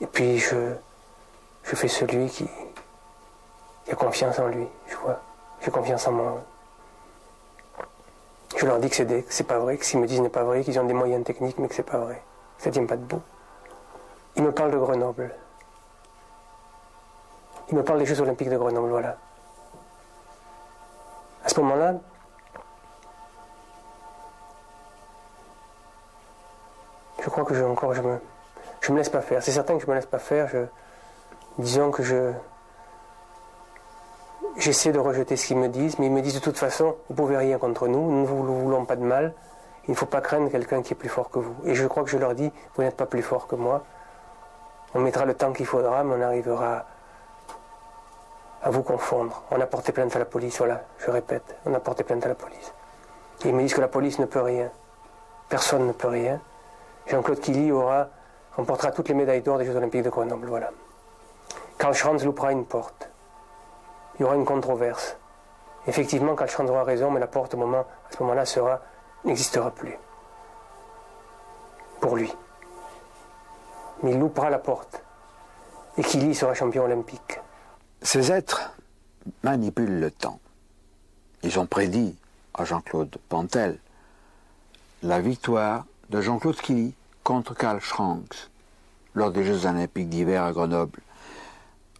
Et puis je fais celui qui a confiance en lui, je vois. J'ai confiance en moi. Je leur dis que c'est pas vrai, que s'ils me disent n'est pas vrai, qu'ils ont des moyens techniques, mais que c'est pas vrai. Que ça tient pas debout. Ils me parlent de Grenoble. Ils me parlent des Jeux Olympiques de Grenoble, voilà. À ce moment-là, je crois que je me laisse pas faire. C'est certain que je me laisse pas faire. Disons que j'essaie de rejeter ce qu'ils me disent, mais ils me disent de toute façon, vous ne pouvez rien contre nous, nous ne vous voulons pas de mal, il ne faut pas craindre quelqu'un qui est plus fort que vous. Et je crois que je leur dis, vous n'êtes pas plus fort que moi, on mettra le temps qu'il faudra, mais on arrivera à vous confondre. On a porté plainte à la police, voilà, je répète, on a porté plainte à la police. Et ils me disent que la police ne peut rien, personne ne peut rien. Jean-Claude Killy remportera toutes les médailles d'or des Jeux Olympiques de Grenoble, voilà. Karl Schranz loupera une porte. Il y aura une controverse. Effectivement, Karl Schranz aura raison, mais la porte, à ce moment-là, n'existera plus. Pour lui. Mais il loupera la porte. Et Killy sera champion olympique.
Ces êtres manipulent le temps. Ils ont prédit à Jean-Claude Pantel la victoire de Jean-Claude Killy contre Karl Schranz lors des Jeux Olympiques d'hiver à Grenoble.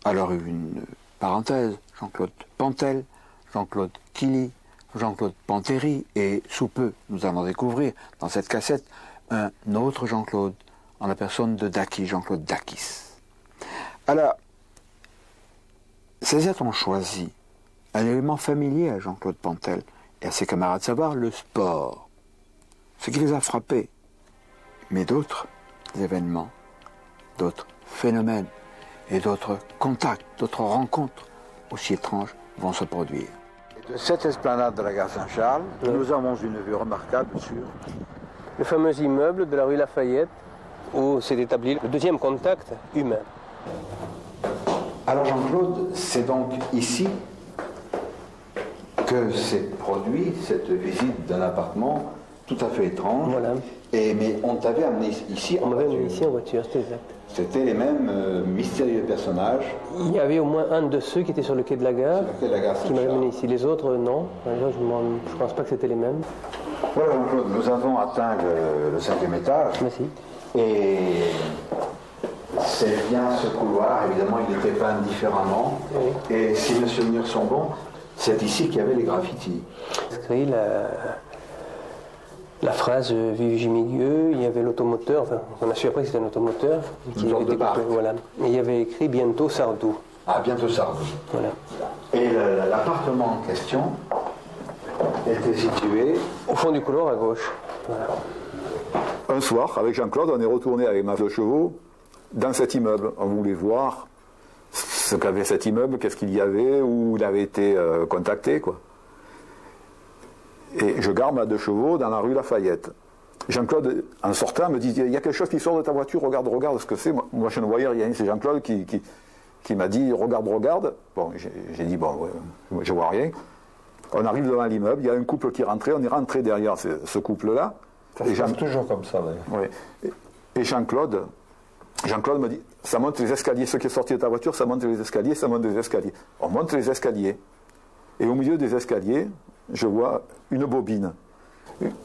Alors une parenthèse, Jean-Claude Pantel, Jean-Claude Killy, Jean-Claude Panteri, et sous peu, nous allons découvrir dans cette cassette un autre Jean-Claude, en la personne de Dakis, Jean-Claude Dakis. Alors, ces êtres ont choisi un élément familier à Jean-Claude Pantel et à ses camarades, savoir le sport, ce qui les a frappés. Mais d'autres événements, d'autres phénomènes et d'autres contacts, d'autres rencontres aussi étranges vont se produire. Et de cette esplanade de la gare Saint-Charles, nous avons une vue remarquable sur
le fameux immeuble de la rue Lafayette où s'est établi le deuxième contact humain.
Alors Jean-Claude, c'est donc ici que s'est produit cette visite d'un appartement tout à fait étrange.
Voilà.
Mais on t'avait amené ici en voiture.
On m'avait amené ici en voiture, c'était exact.
C'était les mêmes mystérieux personnages.
Il y avait au moins un de ceux qui était sur le quai de la gare, qui m'avait amené ici. Les autres, non. Les autres, je ne pense pas que c'était les mêmes.
Voilà Jean-Claude, nous avons atteint le 5e étage.
Merci.
Et c'est bien ce couloir, évidemment, il était peint différemment.
Oui.
Et si mes souvenirs sont bons, c'est ici qu'il y avait les graffitis.
Inscrit la phrase Vive Jimmy Dieu, il y avait l'automoteur, enfin, on a su après que c'était un automoteur.
Une sorte de barque.
Voilà. Et il y avait écrit bientôt Sardou.
Ah, bientôt Sardou.
Voilà.
Et l'appartement en question était situé
Au fond du couloir à gauche. Voilà.
Un soir, avec Jean-Claude, on est retourné avec ma deux chevaux dans cet immeuble. On voulait voir ce qu'avait cet immeuble, qu'est-ce qu'il y avait, où il avait été contacté, quoi. Et je garde ma deux chevaux dans la rue Lafayette. Jean-Claude, en sortant, me dit, il y a quelque chose qui sort de ta voiture, regarde ce que c'est. Moi, je ne voyais rien. C'est Jean-Claude qui m'a dit, regarde. Bon, j'ai dit, bon, ouais, je vois rien. On arrive devant l'immeuble, il y a un couple qui rentrait, on est rentré derrière ce couple-là.
Ça se passe toujours comme ça, d'ailleurs.
Oui. Et Jean-Claude me dit, ça monte les escaliers, ce qui est sorti de ta voiture, ça monte les escaliers, ça monte les escaliers. On monte les escaliers. Et au milieu des escaliers, je vois une bobine.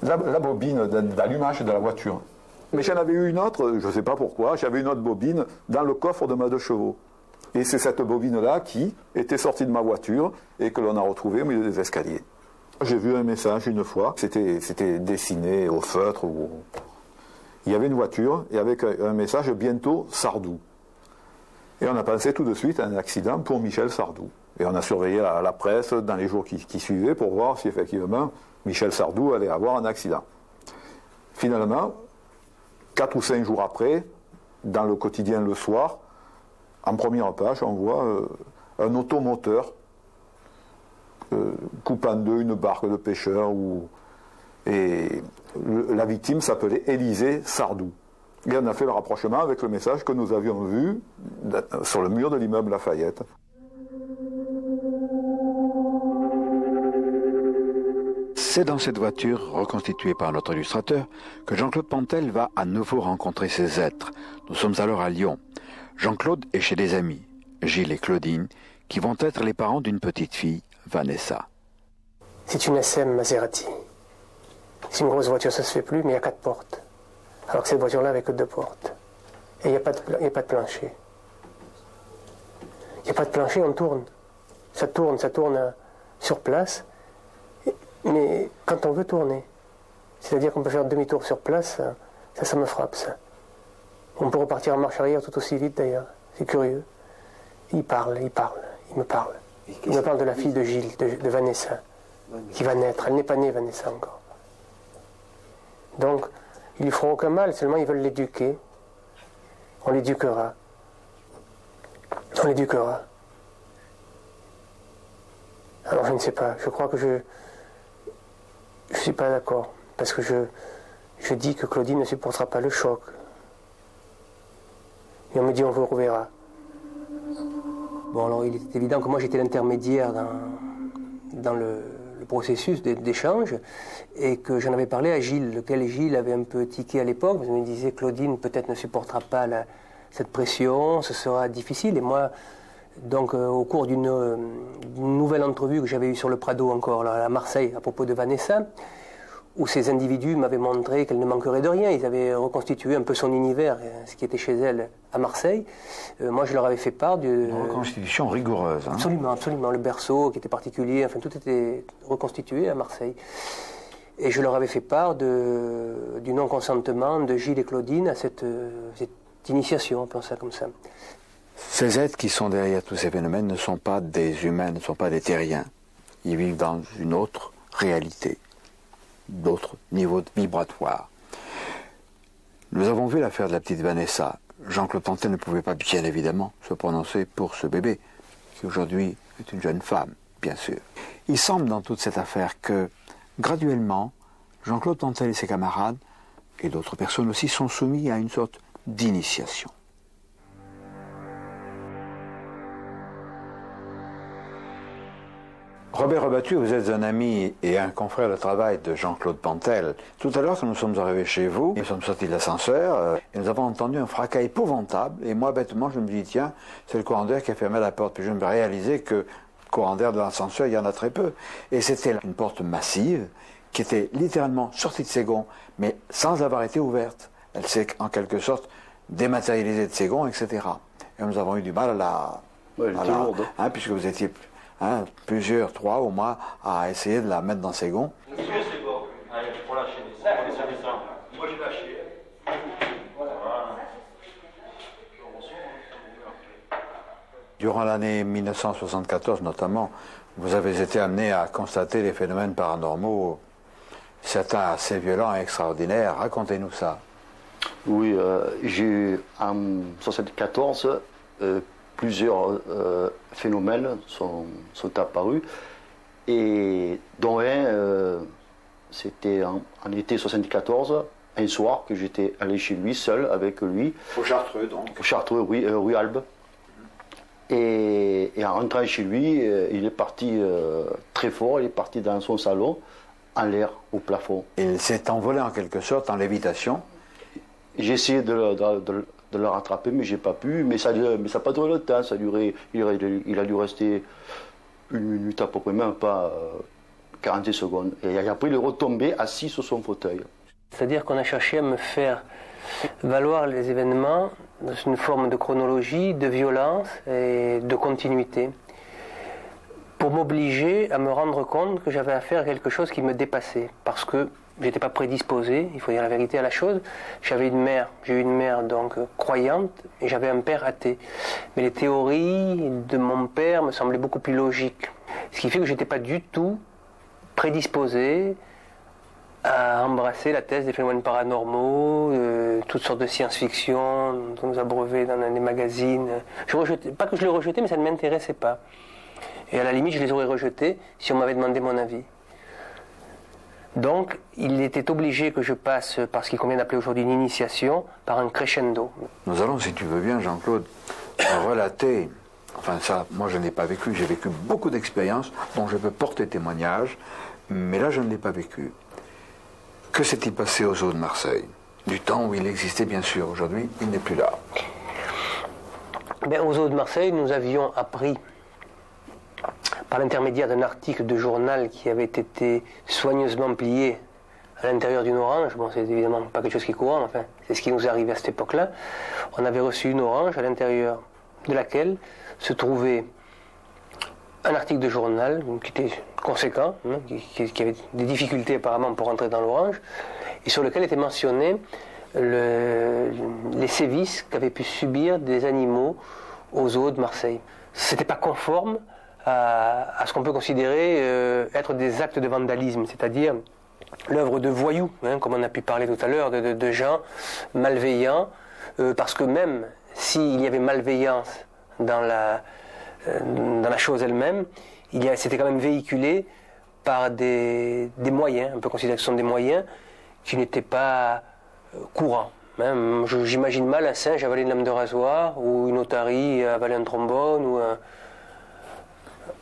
La bobine d'allumage de la voiture. Mais j'en avais eu une autre, je ne sais pas pourquoi, j'avais une autre bobine dans le coffre de ma deux chevaux. Et c'est cette bobine-là qui était sortie de ma voiture et que l'on a retrouvée au milieu des escaliers. J'ai vu un message une fois, c'était dessiné au feutre. il y avait une voiture et avec un message « Bientôt Sardou ». Et on a pensé tout de suite à un accident pour Michel Sardou. Et on a surveillé la presse dans les jours qui suivaient pour voir si effectivement Michel Sardou allait avoir un accident. Finalement, 4 ou 5 jours après, dans le quotidien Le Soir, en première page, on voit un automoteur coupe en deux une barque de pêcheurs et la victime s'appelait Élisée Sardou. Et on a fait le rapprochement avec le message que nous avions vu sur le mur de l'immeuble Lafayette.
C'est dans cette voiture, reconstituée par notre illustrateur, que Jean-Claude Pantel va à nouveau rencontrer ces êtres. Nous sommes alors à Lyon. Jean-Claude est chez des amis, Gilles et Claudine, qui vont être les parents d'une petite fille, Vanessa.
C'est une SM Maserati. C'est une grosse voiture, ça se fait plus, mais il y a 4 portes. Alors que cette voiture-là avait que 2 portes. Et il n'y a pas de plancher. Il n'y a pas de plancher, on tourne. Ça tourne sur place. Mais quand on veut tourner, c'est-à-dire qu'on peut faire demi-tour sur place, ça me frappe, ça. On peut repartir en marche arrière tout aussi vite, d'ailleurs. C'est curieux. Il me parle. Il me parle de la fille de Gilles, de Vanessa, qui va naître. Elle n'est pas née, Vanessa, encore. Donc, ils lui feront aucun mal, seulement ils veulent l'éduquer. On l'éduquera. On l'éduquera. Alors, je ne sais pas. Je crois que je ne suis pas d'accord. Parce que je dis que Claudine ne supportera pas le choc. Et on me dit on vous reverra. Bon, alors il est évident que moi j'étais l'intermédiaire dans le processus d'échange et que j'en avais parlé à Gilles, lequel Gilles avait un peu tiqué à l'époque. Il me disait Claudine peut-être ne supportera pas cette pression, ce sera difficile. Et moi, donc au cours d'une nouvelle entrevue que j'avais eue sur le Prado encore, là, à Marseille, à propos de Vanessa, où ces individus m'avaient montré qu'elle ne manquerait de rien. Ils avaient reconstitué un peu son univers, ce qui était chez elle à Marseille. Moi, je leur avais fait part
Une reconstitution rigoureuse. Hein.
Absolument, absolument. Le berceau qui était particulier, enfin, tout était reconstitué à Marseille. Et je leur avais fait part du non-consentement de Gilles et Claudine à cette initiation, on pense ça comme ça.
Ces êtres qui sont derrière tous ces phénomènes ne sont pas des humains, ne sont pas des terriens. Ils vivent dans une autre réalité, d'autres niveaux vibratoires. Nous avons vu l'affaire de la petite Vanessa. Jean-Claude Pantel ne pouvait pas, bien évidemment, se prononcer pour ce bébé, qui aujourd'hui est une jeune femme, bien sûr. Il semble dans toute cette affaire que, graduellement, Jean-Claude Pantel et ses camarades, et d'autres personnes aussi, sont soumis à une sorte d'initiation. Robert Rebattu, vous êtes un ami et un confrère de travail de Jean-Claude Pantel. Tout à l'heure, quand nous sommes arrivés chez vous, nous sommes sortis de l'ascenseur et nous avons entendu un fracas épouvantable. Et moi, bêtement, je me dis, tiens, c'est le courant d'air qui a fermé la porte. Puis je me réalisais que le courant d'air de l'ascenseur, il y en a très peu. Et c'était une porte massive qui était littéralement sortie de ses gonds, mais sans avoir été ouverte. Elle s'est en quelque sorte dématérialisée de ses gonds, etc. Et nous avons eu du mal à la...
Ouais, elle était lourde.
Hein, puisque vous étiez... plusieurs, 3 au moins, à essayer de la mettre dans ses gonds.
C'est bon. Allez, pour lâcher. Moi, j'ai lâché. Voilà.
Durant l'année 1974, notamment, vous avez été amené à constater des phénomènes paranormaux, certains assez violents et extraordinaires. Racontez-nous ça.
Oui, j'ai eu en 1974... plusieurs phénomènes sont apparus, et dont un, c'était en été 74, un soir que j'étais allé chez lui, seul, avec lui.
Au Chartreux, donc.
Au Chartreux, oui, rue Albe. Et en rentrant chez lui, il est parti très fort, il est parti dans son salon, en l'air, au plafond.
Il s'est envolé en quelque sorte en lévitation.
J'ai essayé de le rattraper, mais j'ai pas pu. Mais ça n'a pas duré longtemps. Ça a duré, il a dû rester 1 minute à peu près, même pas 40 secondes. Et après, il est retombé assis sur son fauteuil.
C'est-à-dire qu'on a cherché à me faire valoir les événements dans une forme de chronologie, de violence et de continuité. Pour m'obliger à me rendre compte que j'avais à faire quelque chose qui me dépassait, parce que je n'étais pas prédisposé, il faut dire la vérité à la chose. J'ai eu une mère donc croyante, et j'avais un père athée. Mais les théories de mon père me semblaient beaucoup plus logiques. Ce qui fait que je n'étais pas du tout prédisposé à embrasser la thèse des phénomènes paranormaux, toutes sortes de science-fiction dont on nous a breuvé dans des magazines. Pas que je les rejetais, mais ça ne m'intéressait pas. Et à la limite, je les aurais rejetés si on m'avait demandé mon avis. Donc, il était obligé que je passe par ce qu'il convient d'appeler aujourd'hui une initiation, par un crescendo.
Nous allons, si tu veux bien, Jean-Claude, relater, enfin ça, moi je n'ai pas vécu, j'ai vécu beaucoup d'expériences dont je peux porter témoignage, mais là je ne l'ai pas vécu. Que s'est-il passé aux eaux de Marseille? Du temps où il existait, bien sûr, aujourd'hui, il n'est plus là.
Bien, aux eaux de Marseille, nous avions appris, par l'intermédiaire d'un article de journal qui avait été soigneusement plié à l'intérieur d'une orange. Bon, c'est évidemment pas quelque chose qui est courant, enfin, c'est ce qui nous arrivait à cette époque-là. On avait reçu une orange à l'intérieur de laquelle se trouvait un article de journal qui était conséquent, hein, qui avait des difficultés apparemment pour entrer dans l'orange, et sur lequel était mentionné les sévices qu'avaient pu subir des animaux aux eaux de Marseille. C'était pas conforme à ce qu'on peut considérer être des actes de vandalisme, c'est-à-dire l'œuvre de voyous, hein, comme on a pu parler tout à l'heure, de gens malveillants, parce que même s'il y avait malveillance dans la chose elle-même, c'était quand même véhiculé par des moyens, on peut considérer que ce sont des moyens qui n'étaient pas courants. Hein. J'imagine mal un singe avaler une lame de rasoir, ou une otarie avaler un trombone, ou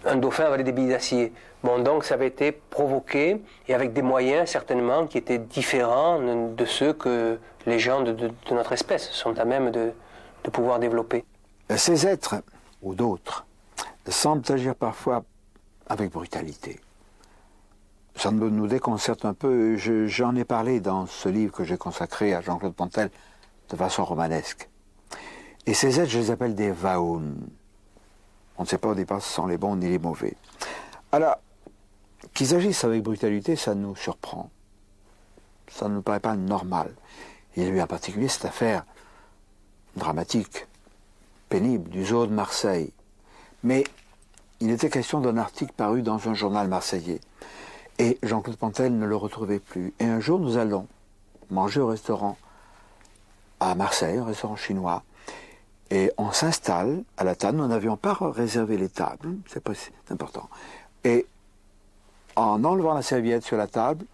un dauphin avaler des billes d'acier. Bon, donc ça avait été provoqué, et avec des moyens certainement qui étaient différents de ceux que les gens de notre espèce sont à même de pouvoir développer.
Ces êtres, ou d'autres, semblent agir parfois avec brutalité. Ça nous déconcerte un peu. J'en ai parlé dans ce livre que j'ai consacré à Jean-Claude Pontel de façon romanesque. Et ces êtres, je les appelle des vaouns. On ne sait pas au départ si ce sont les bons ni les mauvais. Alors, qu'ils agissent avec brutalité, ça nous surprend. Ça ne nous paraît pas normal. Il y a eu en particulier cette affaire dramatique, pénible, du zoo de Marseille. Mais il était question d'un article paru dans un journal marseillais. Et Jean-Claude Pontel ne le retrouvait plus. Et un jour, nous allons manger au restaurant à Marseille, un restaurant chinois. Et on s'installe à la table. Nous n'avions pas réservé les tables, c'est important. Et en enlevant la serviette sur la table,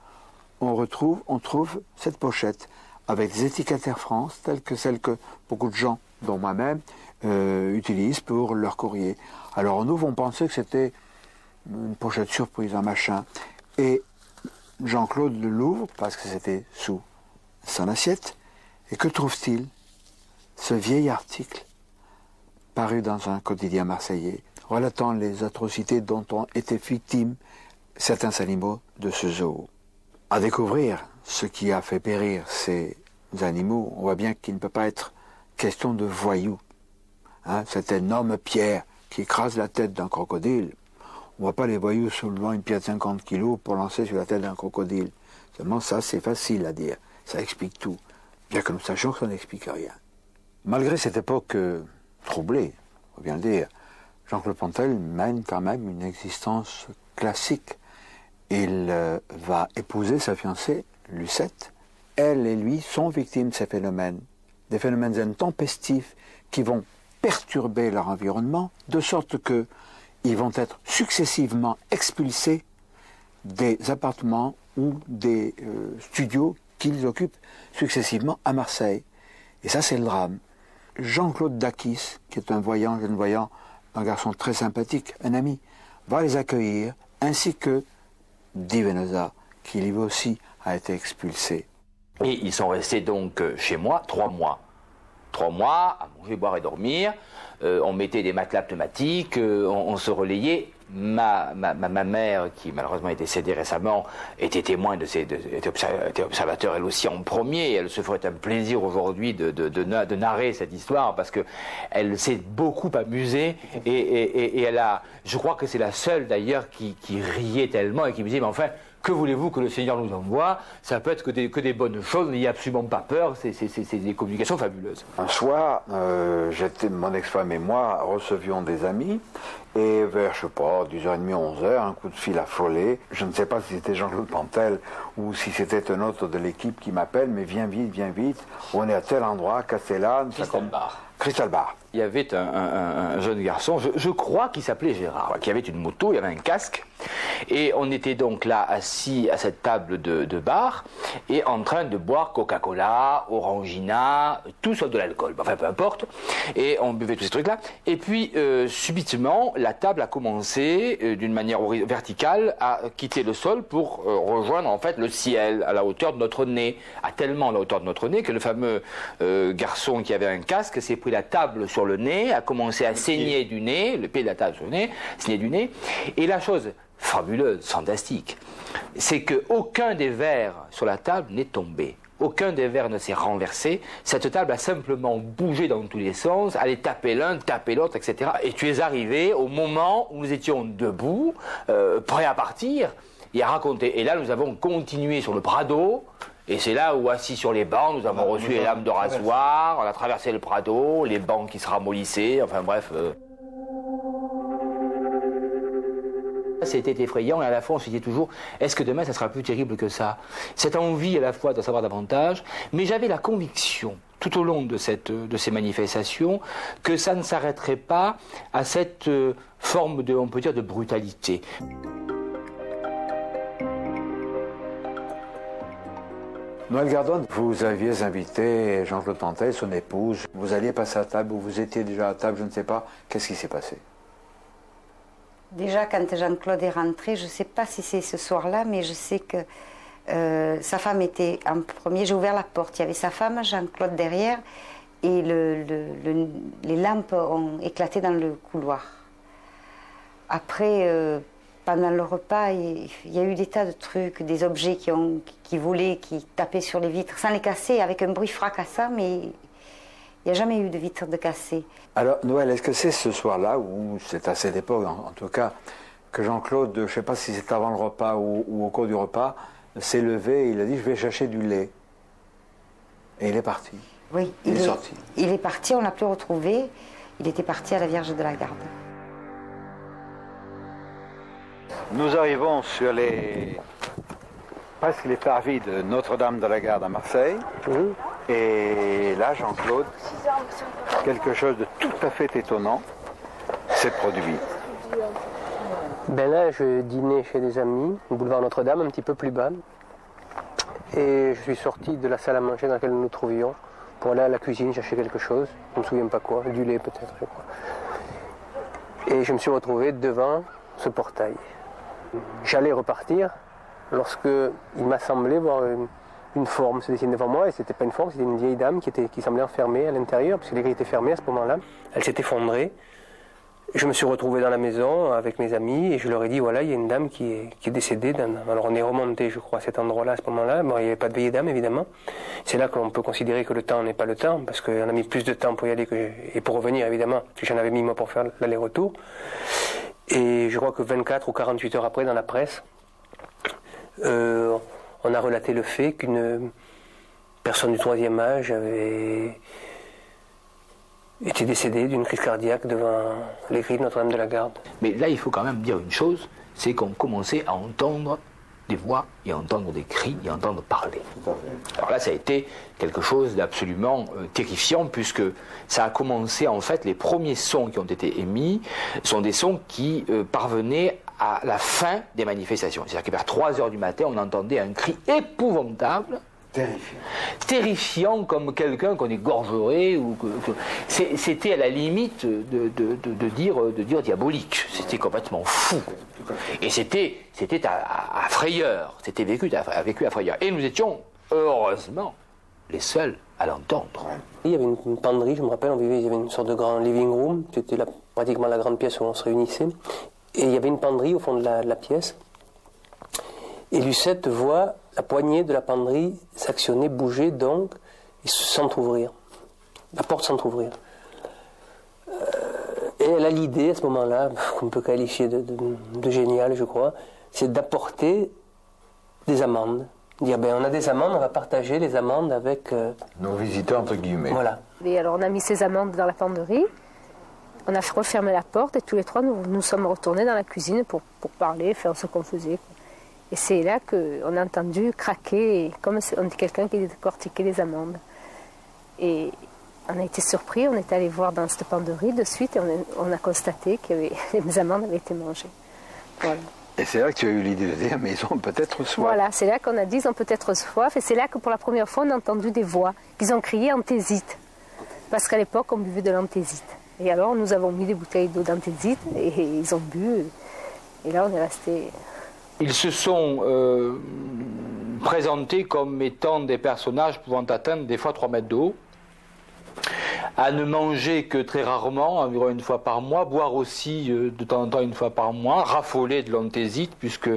on trouve cette pochette avec des étiquettes Air France, telles que celles que beaucoup de gens, dont moi-même, utilisent pour leur courrier. Alors on ouvre, on pensait que c'était une pochette surprise, un machin. Et Jean-Claude l'ouvre, parce que c'était sous son assiette, et que trouve-t-il? Ce vieil article, paru dans un quotidien marseillais, relatant les atrocités dont ont été victimes certains animaux de ce zoo. À découvrir ce qui a fait périr ces animaux, on voit bien qu'il ne peut pas être question de voyous. Hein, cette énorme pierre qui écrase la tête d'un crocodile, on ne voit pas les voyous soulevant une pierre de 50 kilos pour lancer sur la tête d'un crocodile. Seulement ça, c'est facile à dire. Ça explique tout. Bien que nous sachions que ça n'explique rien. Malgré cette époque troublée, on vient le dire, Jean-Claude Pontel mène quand même une existence classique. Il va épouser sa fiancée, Lucette. Elle et lui sont victimes de ces phénomènes. Des phénomènes intempestifs qui vont perturber leur environnement, de sorte que ils vont être successivement expulsés des appartements ou des studios qu'ils occupent successivement à Marseille. Et ça, c'est le drame. Jean-Claude Dakis, qui est un voyant, jeune voyant, un garçon très sympathique, un ami, va les accueillir, ainsi que Di Venosa, qui lui aussi a été expulsé.
Et ils sont restés donc chez moi 3 mois. 3 mois, à manger, boire et dormir. On mettait des matelas pneumatiques, on se relayait. Ma mère, qui malheureusement est décédée récemment, était témoin était observateur elle aussi en premier. Elle se ferait un plaisir aujourd'hui de narrer cette histoire parce que elle s'est beaucoup amusée et elle a, je crois que c'est la seule d'ailleurs qui riait tellement et qui me disait mais enfin que voulez-vous que le Seigneur nous envoie? Ça peut être que des bonnes choses, n'ayez absolument pas peur, c'est des communications fabuleuses.
Un soir, mon ex-femme et moi recevions des amis, et vers, je sais pas, 10h30, 11h, un coup de fil affolé. Je ne sais pas si c'était Jean-Claude Pantel ou si c'était un autre de l'équipe qui m'appelle, mais viens vite, on est à tel endroit, Castellane. Crystal Bar.
Il y avait un jeune garçon, je crois qu'il s'appelait Gérard, qui avait une moto, il y avait un casque, et on était donc là assis à cette table de bar, et en train de boire Coca-Cola, Orangina, tout sauf de l'alcool, enfin peu importe, et on buvait tous ces trucs-là, et puis subitement, la table a commencé d'une manière verticale à quitter le sol pour rejoindre en fait le ciel, à la hauteur de notre nez, à tellement la hauteur de notre nez que le fameux garçon qui avait un casque s'est pris la table sur le nez, a commencé à saigner du nez, le pied de la table sur le nez, saigner du nez, et la chose fabuleuse, fantastique, c'est qu'aucun des verres sur la table n'est tombé. Aucun des verres ne s'est renversé. Cette table a simplement bougé dans tous les sens, allait taper l'un, taper l'autre, etc. Et tu es arrivé au moment où nous étions debout, prêts à partir, et à raconter. Et là, nous avons continué sur le Prado. Et c'est là où, assis sur les bancs, nous avons reçu les lames de rasoir, on a traversé le Prado, les bancs qui se ramollissaient, enfin bref. C'était effrayant et à la fois on se disait toujours, est-ce que demain ça sera plus terrible que ça? Cette envie à la fois de savoir davantage, mais j'avais la conviction, tout au long de ces manifestations, que ça ne s'arrêterait pas à cette forme de, on peut dire, de brutalité.
Noël Gardon, vous aviez invité Jean-Claude Pantel, son épouse. Vous alliez passer à table ou vous étiez déjà à table, je ne sais pas. Qu'est-ce qui s'est passé?
Déjà, quand Jean-Claude est rentré, je ne sais pas si c'est ce soir-là, mais je sais que sa femme était en premier. J'ai ouvert la porte, il y avait sa femme, Jean-Claude derrière, et les lampes ont éclaté dans le couloir. Après, pendant le repas, il y a eu des tas de trucs, des objets qui volaient, qui tapaient sur les vitres, sans les casser, avec un bruit fracassant, mais il n'y a jamais eu de vitres de cassées.
Alors, Noël, est-ce que c'est ce soir-là, ou c'est à cette époque, en tout cas, que Jean-Claude, je ne sais pas si c'est avant le repas ou au cours du repas, s'est levé et il a dit « je vais chercher du lait ». Et il est parti.
Oui,
il est sorti.
Il est parti, on ne l'a plus retrouvé. Il était parti à la Vierge de la Garde.
Nous arrivons sur presque les parvis de Notre-Dame de la Garde à Marseille. Et là, Jean-Claude, quelque chose de tout à fait étonnant s'est produit.
Ben là, je dînais chez des amis, au boulevard Notre-Dame, un petit peu plus bas. Et je suis sorti de la salle à manger dans laquelle nous nous trouvions pour aller à la cuisine chercher quelque chose. Je ne me souviens pas quoi, du lait peut-être, je crois. Et je me suis retrouvé devant ce portail. J'allais repartir lorsque il m'a semblé voir une forme se dessiner devant moi, et c'était pas une forme, c'était une vieille dame qui semblait enfermée à l'intérieur, puisque les grilles étaient fermées à ce moment-là. Elle s'est effondrée. Je me suis retrouvé dans la maison avec mes amis et je leur ai dit voilà, il y a une dame qui est décédée. Alors on est remonté, je crois, à cet endroit-là, à ce moment-là. Bon, il n'y avait pas de vieille dame, évidemment. C'est là qu'on peut considérer que le temps n'est pas le temps, parce qu'on a mis plus de temps pour y aller et pour revenir, évidemment, parce que j'en avais mis moi pour faire l'aller-retour. Et je crois que 24 ou 48 heures après, dans la presse, on a relaté le fait qu'une personne du 3e âge avait été décédée d'une crise cardiaque devant les grilles de Notre-Dame de la Garde.
Mais là, il faut quand même dire une chose, c'est qu'on commençait à entendre des voix, et à entendre des cris, et à entendre parler. Alors là, ça a été quelque chose d'absolument terrifiant, puisque ça a commencé, en fait, les premiers sons qui ont été émis sont des sons qui parvenaient à la fin des manifestations. C'est-à-dire que vers 3 heures du matin, on entendait un cri épouvantable, terrifiant comme quelqu'un qu'on égorgerait, ou c'était à la limite de dire diabolique. C'était complètement fou. Et c'était à frayeur. C'était vécu à frayeur. Et nous étions, heureusement, les seuls à l'entendre.
Il y avait une penderie, je me rappelle, il y avait une sorte de grand living room, c'était pratiquement la grande pièce où on se réunissait. Et il y avait une penderie au fond de la pièce. Et Lucette voit la poignée de la penderie s'actionner, bouger, donc, et s'entrouvrir. La porte s'entrouvrir. Et elle a l'idée, à ce moment-là, qu'on peut qualifier de génial, je crois, c'est d'apporter des amandes. Dire, on a des amandes, on va partager les amandes avec...
nos visiteurs, entre guillemets.
Voilà.
Et alors, on a mis ces amandes dans la penderie, on a refermé la porte, et tous les trois, nous sommes retournés dans la cuisine pour parler, faire ce qu'on faisait. Et c'est là qu'on a entendu craquer, comme on dit quelqu'un qui décortiquait les amandes. Et on a été surpris, on est allé voir dans cette penderie de suite, et on a constaté que les amandes avaient été mangées. Voilà.
Et c'est là que tu as eu l'idée de dire, mais ils ont peut-être soif.
Voilà, c'est là qu'on a dit, ils ont peut-être soif, et c'est là que pour la première fois, on a entendu des voix, qu'ils ont crié anthésite. Parce qu'à l'époque, on buvait de l'anthésite. Et alors, nous avons mis des bouteilles d'eau d'anthésite, et ils ont bu, et là, on est resté...
Ils se sont présentés comme étant des personnages pouvant atteindre des fois 3 mètres de haut, à ne manger que très rarement, environ une fois par mois, boire aussi de temps en temps une fois par mois, raffoler de l'anthésite, puisque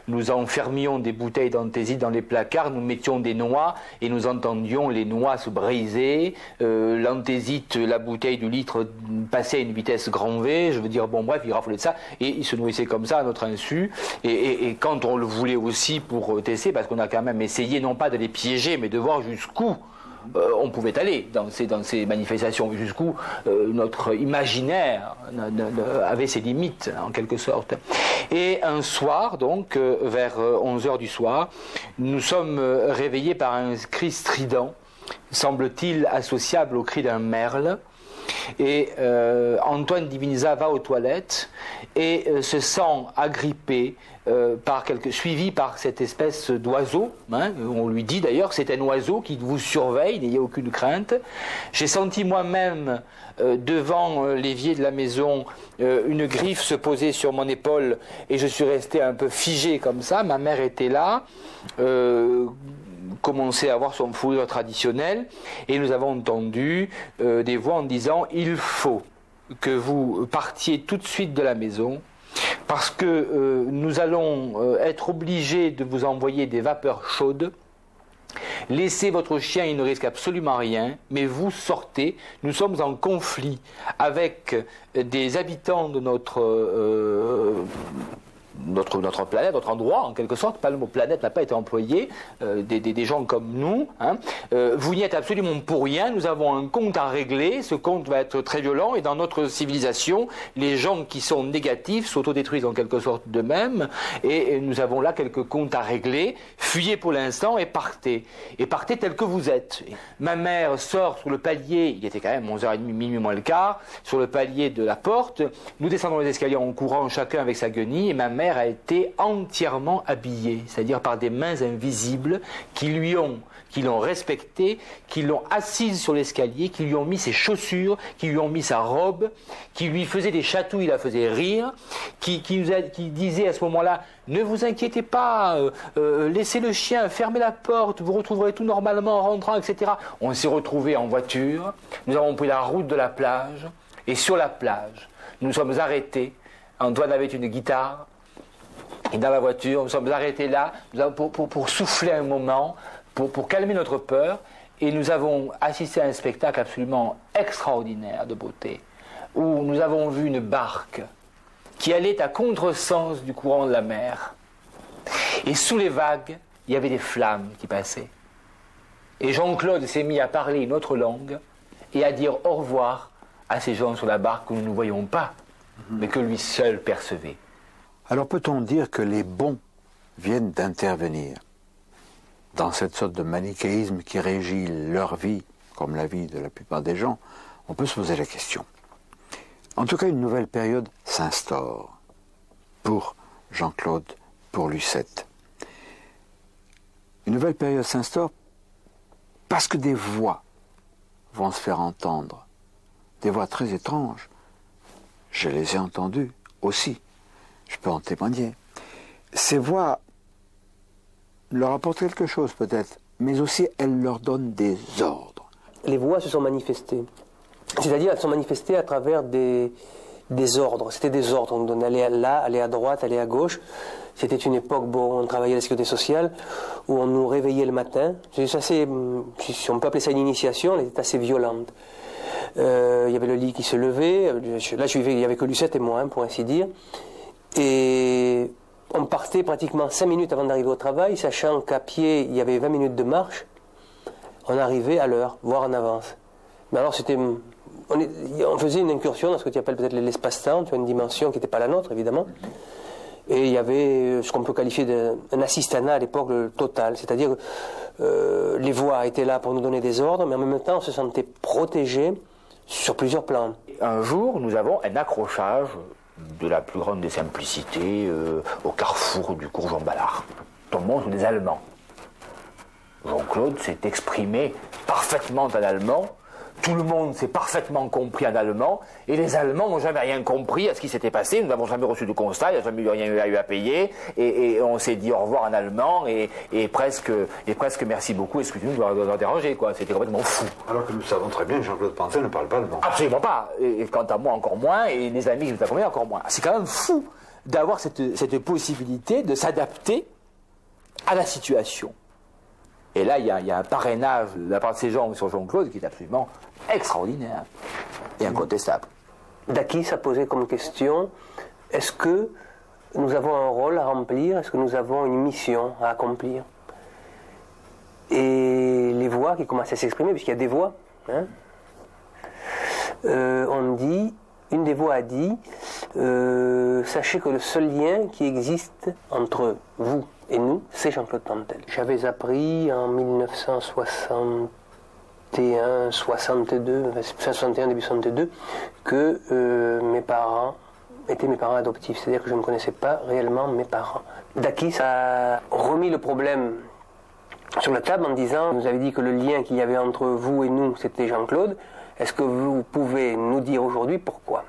nous enfermions des bouteilles d'anthésite dans les placards, nous mettions des noix et nous entendions les noix se briser, l'anthésite, la bouteille du litre passait à une vitesse grand V, je veux dire, bon bref, ils raffolaient de ça, et ils se nourrissaient comme ça à notre insu, et quand on le voulait aussi pour tester, parce qu'on a quand même essayé non pas de les piéger, mais de voir jusqu'où on pouvait aller dans ces manifestations, jusqu'où notre imaginaire avait ses limites, en quelque sorte. Et un soir, donc, vers 11h du soir, nous sommes réveillés par un cri strident, semble-t-il associable au cri d'un merle. Et Antoine Diviniza va aux toilettes et se sent agrippé, suivi par cette espèce d'oiseau, hein, on lui dit d'ailleurs c'est un oiseau qui vous surveille, n'ayez aucune crainte. J'ai senti moi-même devant l'évier de la maison une griffe se poser sur mon épaule et je suis resté un peu figé comme ça. Ma mère était là, commençait à avoir son fourrure traditionnelle et nous avons entendu des voix en disant il faut que vous partiez tout de suite de la maison parce que nous allons être obligés de vous envoyer des vapeurs chaudes. Laissez votre chien, il ne risque absolument rien, mais vous sortez. Nous sommes en conflit avec des habitants de notre planète, notre endroit, en quelque sorte, pas le mot planète n'a pas été employé, des gens comme nous, hein. Vous n'y êtes absolument pour rien, nous avons un compte à régler, ce compte va être très violent, et dans notre civilisation, les gens qui sont négatifs s'autodétruisent en quelque sorte d'eux-mêmes, et nous avons là quelques comptes à régler, fuyez pour l'instant et partez tel que vous êtes. Ma mère sort sur le palier, il était quand même 11h30, minuit moins le quart, sur le palier de la porte, nous descendons les escaliers en courant, chacun avec sa guenille, et ma mère a été entièrement habillée, c'est-à-dire par des mains invisibles qui l'ont respectée, qui l'ont assise sur l'escalier, qui lui ont mis ses chaussures, qui lui ont mis sa robe, qui lui faisaient des chatouilles, la faisaient rire, qui disait à ce moment-là ne vous inquiétez pas, laissez le chien, fermez la porte, vous retrouverez tout normalement en rentrant, etc. On s'est retrouvés en voiture, nous avons pris la route de la plage, et sur la plage, nous sommes arrêtés. Antoine avait une guitare, et dans la voiture, nous sommes arrêtés là pour souffler un moment, pour calmer notre peur, et nous avons assisté à un spectacle absolument extraordinaire de beauté, où nous avons vu une barque qui allait à contresens du courant de la mer. Et sous les vagues, il y avait des flammes qui passaient. Et Jean-Claude s'est mis à parler une autre langue et à dire au revoir à ces gens sur la barque que nous ne voyions pas, mais que lui seul percevait.
Alors peut-on dire que les bons viennent d'intervenir dans cette sorte de manichéisme qui régit leur vie, comme la vie de la plupart des gens? On peut se poser la question. En tout cas, une nouvelle période s'instaure pour Jean-Claude, pour Lucette. Une nouvelle période s'instaure parce que des voix vont se faire entendre, des voix très étranges. Je les ai entendues aussi. Je peux en témoigner. Ces voix leur apporte quelque chose peut-être, mais aussi elle leur donne des ordres.
Les voix se sont manifestées. C'est-à-dire elles sont manifestées à travers des ordres. C'était des ordres. On nous donnait aller là, aller à droite, aller à gauche. C'était une époque où on travaillait à la sécurité sociale, où on nous réveillait le matin. C'est assez, si on peut appeler ça une initiation, elle était assez violente. Il y avait le lit qui se levait. Là, il n'y avait que Lucette et moi, pour ainsi dire. Et on partait pratiquement 5 minutes avant d'arriver au travail, sachant qu'à pied, il y avait 20 minutes de marche. On arrivait à l'heure, voire en avance. Mais alors, on faisait une incursion dans ce que tu appelles peut-être l'espace-temps, tu as une dimension qui n'était pas la nôtre, évidemment. Et il y avait ce qu'on peut qualifier d'un assistanat à l'époque total, c'est-à-dire que les voix étaient là pour nous donner des ordres, mais en même temps on se sentait protégé sur plusieurs plans.
Un jour, nous avons un accrochage de la plus grande des simplicités au carrefour du cours Jean Ballard. Tombons sous des Allemands. Jean-Claude s'est exprimé parfaitement en allemand. Tout le monde s'est parfaitement compris en allemand, et les Allemands n'ont jamais rien compris à ce qui s'était passé. Nous n'avons jamais reçu de constat, il n'y a jamais eu rien eu à payer, et on s'est dit au revoir en allemand, et presque merci beaucoup, excusez-nous de vous avoir dérangé, quoi. C'était complètement fou.
Alors que nous savons très bien que Jean-Claude Pantel ne parle pas allemand.
Absolument pas. Et quant à moi, encore moins, et les amis qui nous accompagnent, encore moins. C'est quand même fou d'avoir cette possibilité de s'adapter à la situation. Et là, il y a un parrainage de la part de ces gens sur Jean-Claude qui est absolument extraordinaire et incontestable.
Dakis a posé comme question, est-ce que nous avons un rôle à remplir, est-ce que nous avons une mission à accomplir? Et les voix qui commencent à s'exprimer, puisqu'il y a des voix, hein, une des voix a dit, sachez que le seul lien qui existe entre vous et nous, c'est Jean-Claude Pantel. J'avais appris en 1961, 62, fin 61, début 62, que mes parents étaient mes parents adoptifs, c'est-à-dire que je ne connaissais pas réellement mes parents. Dakis a remis le problème sur la table en disant, vous avez dit que le lien qu'il y avait entre vous et nous, c'était Jean-Claude, est-ce que vous pouvez nous dire aujourd'hui pourquoi?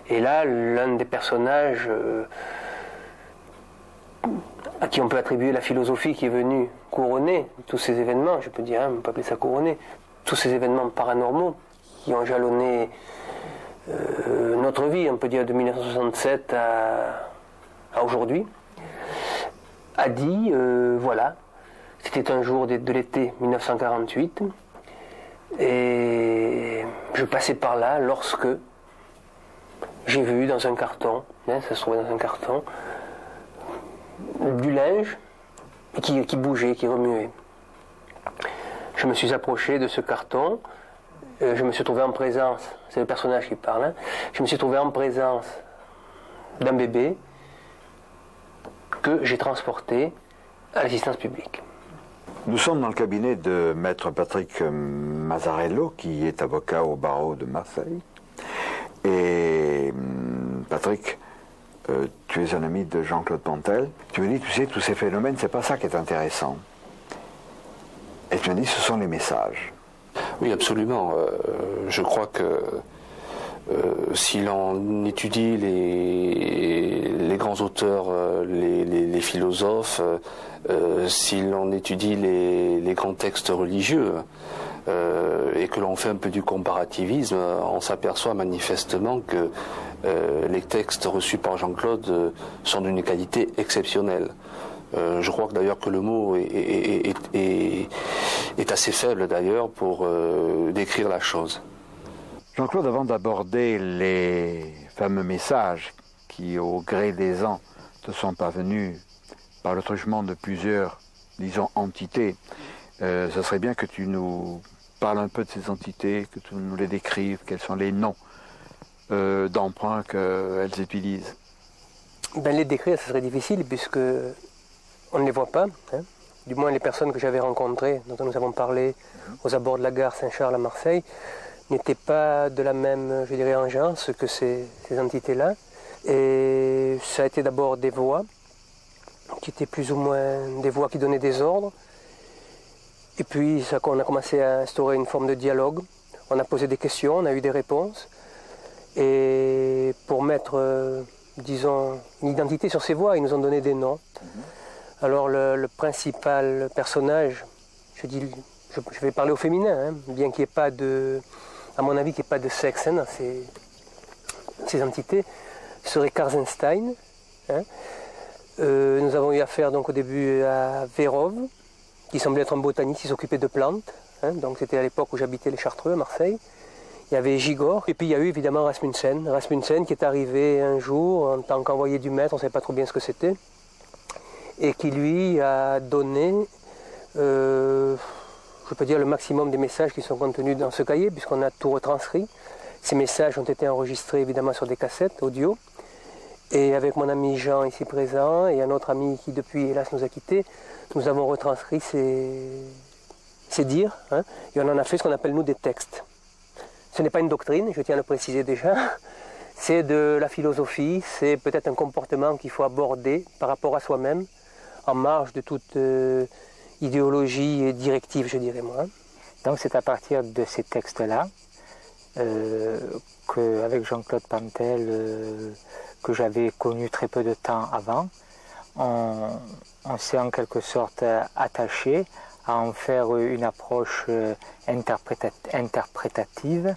Et là, l'un des personnages à qui on peut attribuer la philosophie qui est venue couronner tous ces événements, je peux dire, on peut appeler ça couronner, tous ces événements paranormaux qui ont jalonné notre vie, on peut dire de 1967 à aujourd'hui, a dit, voilà, c'était un jour de l'été 1948, et je passais par là lorsque j'ai vu dans un carton, hein, ça se trouvait dans un carton, du linge qui bougeait, qui remuait. Je me suis approché de ce carton, je me suis trouvé en présence, c'est le personnage qui parle, hein, je me suis trouvé en présence d'un bébé que j'ai transporté à l'assistance publique.
Nous sommes dans le cabinet de maître Patrick Mazzarello, qui est avocat au barreau de Marseille. Et Patrick, tu es un ami de Jean-Claude Pantel. Tu me dis, tu sais, tous ces phénomènes, c'est pas ça qui est intéressant. Et tu me dis, ce sont les messages.
Oui, absolument. Je crois que si l'on étudie les grands auteurs, les philosophes, si l'on étudie les grands textes religieux, et que l'on fait un peu du comparativisme, on s'aperçoit manifestement que les textes reçus par Jean-Claude sont d'une qualité exceptionnelle. Je crois que d'ailleurs que le mot est assez faible d'ailleurs pour décrire la chose.
Jean-Claude, avant d'aborder les fameux messages qui, au gré des ans, te sont parvenus par le truchement de plusieurs, disons, entités, ce serait bien que tu nous parles un peu de ces entités, que tu nous les décrives, quels sont les noms d'emprunt qu'elles utilisent.
Ben, les décrire, ce serait difficile puisque on ne les voit pas. Hein. Du moins, les personnes que j'avais rencontrées, dont nous avons parlé aux abords de la gare Saint-Charles à Marseille, n'étaient pas de la même, je dirais, engeance que ces entités-là. Et ça a été d'abord des voix, qui étaient plus ou moins des voix qui donnaient des ordres. Et puis, on a commencé à instaurer une forme de dialogue. On a posé des questions, on a eu des réponses. Et pour mettre, disons, une identité sur ces voix, ils nous ont donné des noms. Alors le principal personnage, je vais parler au féminin, hein, bien qu'il n'y ait pas de, à mon avis, qu'il n'y ait pas de sexe hein, dans ces entités, serait Karzenstein. Hein. Nous avons eu affaire donc au début à Vérove, qui semblait être un botaniste qui s'occupait de plantes. Hein, donc c'était à l'époque où j'habitais les Chartreux à Marseille. Il y avait Gigor, et puis il y a eu évidemment Rasmussen. Rasmussen qui est arrivé un jour en tant qu'envoyé du maître, on ne savait pas trop bien ce que c'était, et qui lui a donné, je peux dire, le maximum des messages qui sont contenus dans ce cahier, puisqu'on a tout retranscrit. Ces messages ont été enregistrés évidemment sur des cassettes audio, et avec mon ami Jean ici présent, et un autre ami qui depuis hélas nous a quittés, nous avons retranscrit ces dires, hein, et on en a fait ce qu'on appelle nous des textes. Ce n'est pas une doctrine, je tiens à le préciser déjà, c'est de la philosophie, c'est peut-être un comportement qu'il faut aborder par rapport à soi-même, en marge de toute idéologie et directive, je dirais moi.
Donc c'est à partir de ces textes-là, qu'avec Jean-Claude Pantel, que j'avais connu très peu de temps avant, on s'est en quelque sorte attaché à en faire une approche interprétative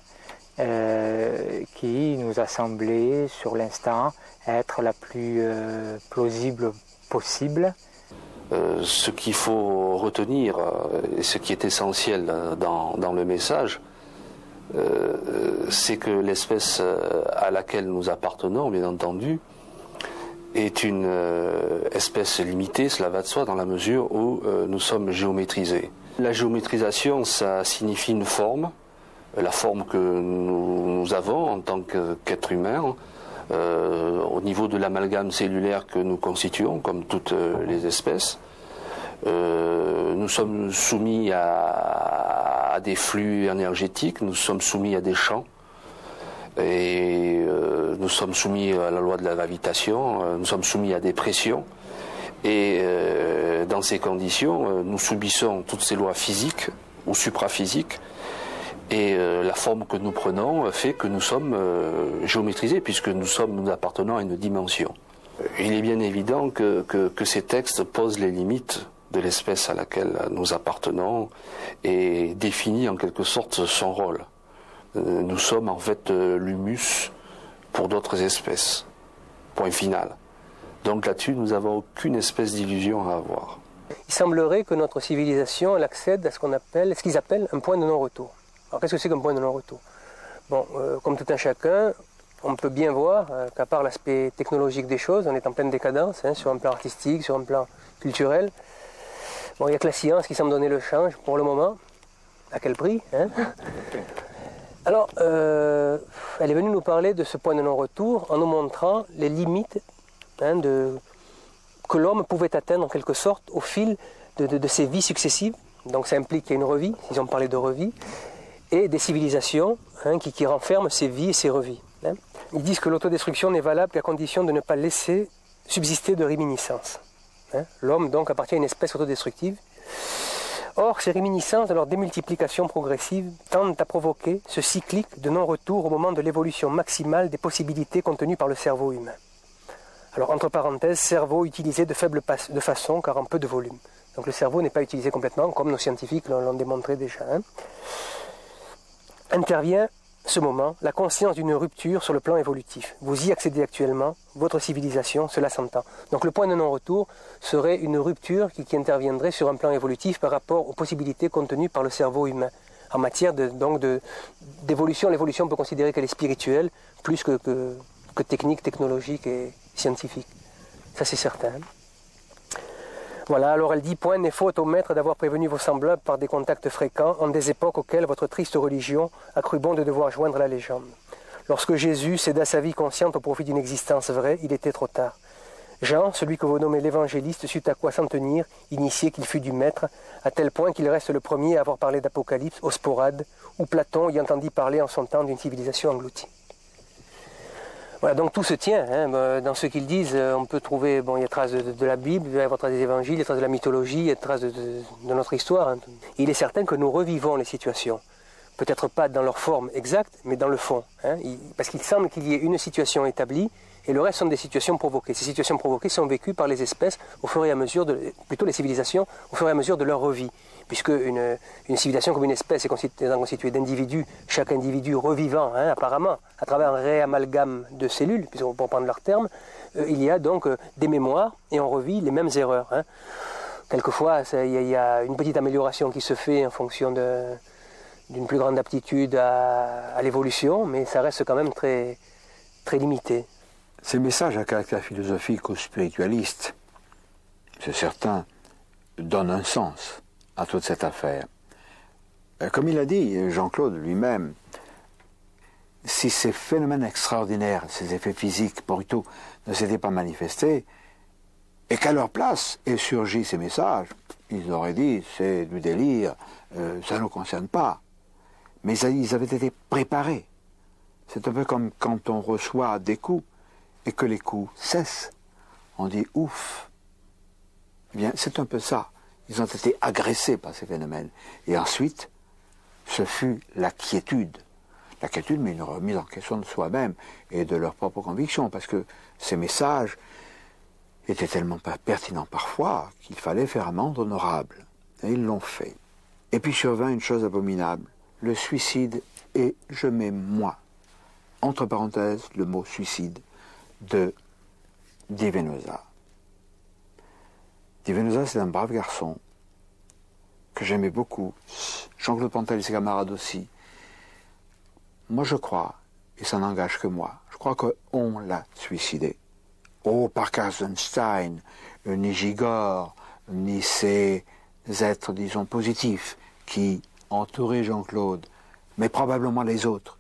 qui nous a semblé sur l'instant être la plus plausible possible.
Ce qu'il faut retenir et ce qui est essentiel dans le message, c'est que l'espèce à laquelle nous appartenons, bien entendu, est une espèce limitée, cela va de soi, dans la mesure où nous sommes géométrisés. La géométrisation, ça signifie une forme, la forme que nous avons en tant qu'être humain, au niveau de l'amalgame cellulaire que nous constituons, comme toutes les espèces. Nous sommes soumis à des flux énergétiques, nous sommes soumis à des champs, et nous sommes soumis à la loi de la gravitation, nous sommes soumis à des pressions, et dans ces conditions, nous subissons toutes ces lois physiques ou supraphysiques, et la forme que nous prenons fait que nous sommes géométrisés, puisque nous appartenons à une dimension. Il est bien évident que ces textes posent les limites de l'espèce à laquelle nous appartenons et définissent en quelque sorte son rôle. Nous sommes en fait l'humus pour d'autres espèces. Point final. Donc là-dessus, nous n'avons aucune espèce d'illusion à avoir.
Il semblerait que notre civilisation elle accède à ce qu'ils appellent un point de non-retour. Alors qu'est-ce que c'est qu'un point de non-retour? Bon, comme tout un chacun, on peut bien voir qu'à part l'aspect technologique des choses, on est en pleine décadence, hein, sur un plan artistique, sur un plan culturel. Bon, il n'y a que la science qui semble donner le change pour le moment. À quel prix hein? Alors, elle est venue nous parler de ce point de non-retour en nous montrant les limites hein, que l'homme pouvait atteindre en quelque sorte au fil de ses vies successives. Donc ça implique qu'il y a une revie, ils ont parlé de revie, et des civilisations hein, qui renferment ces vies et ces revies. Hein. Ils disent que l'autodestruction n'est valable qu'à condition de ne pas laisser subsister de réminiscences. Hein. L'homme donc appartient à une espèce autodestructive. Or, ces réminiscences de leur démultiplication progressive tendent à provoquer ce cyclique de non-retour au moment de l'évolution maximale des possibilités contenues par le cerveau humain. Alors, entre parenthèses, cerveau utilisé de façon car en peu de volume. Donc le cerveau n'est pas utilisé complètement, comme nos scientifiques l'ont démontré déjà. Hein. Intervient ce moment la conscience d'une rupture sur le plan évolutif. Vous y accédez actuellement, votre civilisation, cela s'entend. Donc le point de non-retour serait une rupture qui interviendrait sur un plan évolutif par rapport aux possibilités contenues par le cerveau humain. En matière d'évolution, l'évolution on peut considérer qu'elle est spirituelle, plus que technique, technologique et scientifique. Ça c'est certain. Voilà, alors elle dit, point n'est faute au maître d'avoir prévenu vos semblables par des contacts fréquents en des époques auxquelles votre triste religion a cru bon de devoir joindre la légende. Lorsque Jésus céda sa vie consciente au profit d'une existence vraie, il était trop tard. Jean, celui que vous nommez l'évangéliste, sut à quoi s'en tenir, initié qu'il fut du maître, à tel point qu'il reste le premier à avoir parlé d'Apocalypse aux Sporades, où Platon y entendit parler en son temps d'une civilisation engloutie. Voilà, donc tout se tient. Hein. Dans ce qu'ils disent, on peut trouver, il y a traces de la Bible, il y a traces des évangiles, il y a traces de la mythologie, il y a traces de notre histoire. Hein. Il est certain que nous revivons les situations. Peut-être pas dans leur forme exacte, mais dans le fond. Hein. Parce qu'il semble qu'il y ait une situation établie et le reste sont des situations provoquées. Ces situations provoquées sont vécues par les espèces au fur et à mesure, plutôt les civilisations, au fur et à mesure de leur vie. Puisque une civilisation comme une espèce est constituée d'individus, chaque individu revivant, hein, apparemment, à travers un réamalgame de cellules, pour prendre leur terme, il y a donc des mémoires et on revit les mêmes erreurs. Hein. Quelquefois, il y a une petite amélioration qui se fait en fonction d'une plus grande aptitude à l'évolution, mais ça reste quand même très, très limité.
Ces messages à caractère philosophique ou spiritualiste, c'est certain, donnent un sens à toute cette affaire. Comme il a dit, Jean-Claude lui-même, si ces phénomènes extraordinaires, ces effets physiques brutaux ne s'étaient pas manifestés, et qu'à leur place aient surgi ces messages, ils auraient dit c'est du délire, ça ne nous concerne pas. Mais ils avaient été préparés. C'est un peu comme quand on reçoit des coups et que les coups cessent. On dit ouf. Eh bien, c'est un peu ça. Ils ont été agressés par ces phénomènes. Et ensuite, ce fut la quiétude. La quiétude, mais une remise en question de soi-même et de leurs propres convictions, parce que ces messages étaient tellement pertinents parfois qu'il fallait faire amende honorable. Et ils l'ont fait. Et puis survint une chose abominable, le suicide, et je mets moi, entre parenthèses, le mot suicide, de Di Venosa. Di Venosa, c'est un brave garçon que j'aimais beaucoup. Jean-Claude Pantel et ses camarades aussi. Moi, je crois, et ça n'engage que moi, je crois qu'on l'a suicidé. Oh, par Karstenstein, ni Gigord, ni ces êtres, disons, positifs qui entouraient Jean-Claude, mais probablement les autres,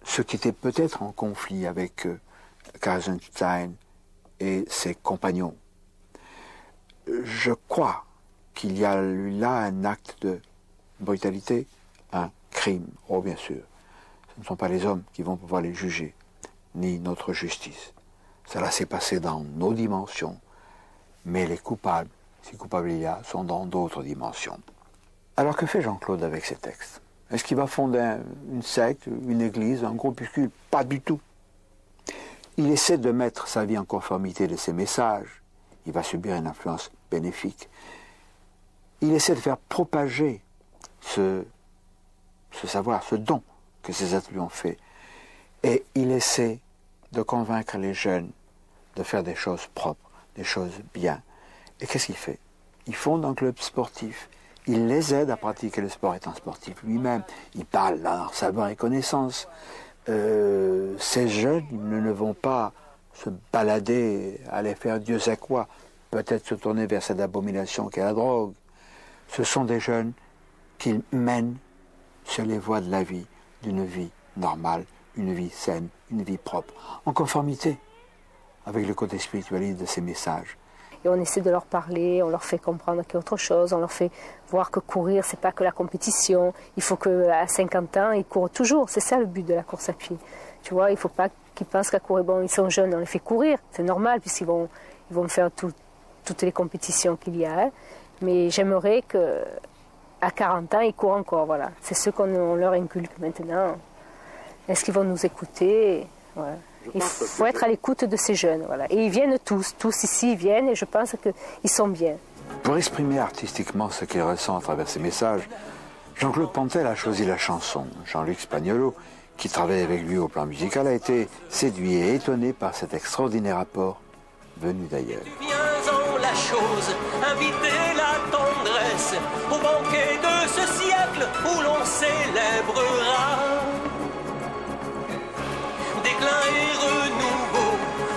ceux qui étaient peut-être en conflit avec Karstenstein et ses compagnons. Je crois qu'il y a là un acte de brutalité, un crime. Oh, bien sûr, ce ne sont pas les hommes qui vont pouvoir les juger, ni notre justice. Cela s'est passé dans nos dimensions, mais les coupables, si coupables il y a, sont dans d'autres dimensions. Alors que fait Jean-Claude avec ces textes? Est-ce qu'il va fonder une secte, une église, un groupuscule? Pas du tout. Il essaie de mettre sa vie en conformité de ses messages. Il va subir une influence bénéfique. Il essaie de faire propager ce savoir, ce don que ces êtres lui ont fait. Et il essaie de convaincre les jeunes de faire des choses propres, des choses bien. Et qu'est-ce qu'il fait? Il fonde un club sportif. Il les aide à pratiquer le sport étant sportif lui-même. Il parle de leur savoir et connaissance. Ces jeunes ne vont pas se balader, aller faire Dieu sait quoi, peut-être se tourner vers cette abomination qu'est la drogue. Ce sont des jeunes qui mènent sur les voies de la vie, d'une vie normale, une vie saine, une vie propre, en conformité avec le côté spiritualiste de ces messages.
Et on essaie de leur parler, on leur fait comprendre qu'il y a autre chose, on leur fait voir que courir, c'est pas que la compétition. Il faut qu'à 50 ans, ils courent toujours. C'est ça le but de la course à pied. Tu vois, il ne faut pas qu'ils pensent qu'à courir, bon, ils sont jeunes, on les fait courir. C'est normal, puisqu'ils vont faire toutes les compétitions qu'il y a. Hein. Mais j'aimerais qu'à 40 ans, ils courent encore. Voilà. C'est ce qu'on leur inculque maintenant. Est-ce qu'ils vont nous écouter? Voilà. Il faut être à l'écoute de ces jeunes. Voilà. Et ils viennent tous ici, ils viennent et je pense qu'ils sont bien.
Pour exprimer artistiquement ce qu'il ressent à travers ces messages, Jean-Claude Pantel a choisi la chanson. Jean-Luc Spagnolo, qui travaille avec lui au plan musical, a été séduit et étonné par cet extraordinaire apport venu d'ailleurs.
Viens en la chose, inviter la tendresse au banquet de ce siècle où l'on célébrera déclin et renouveau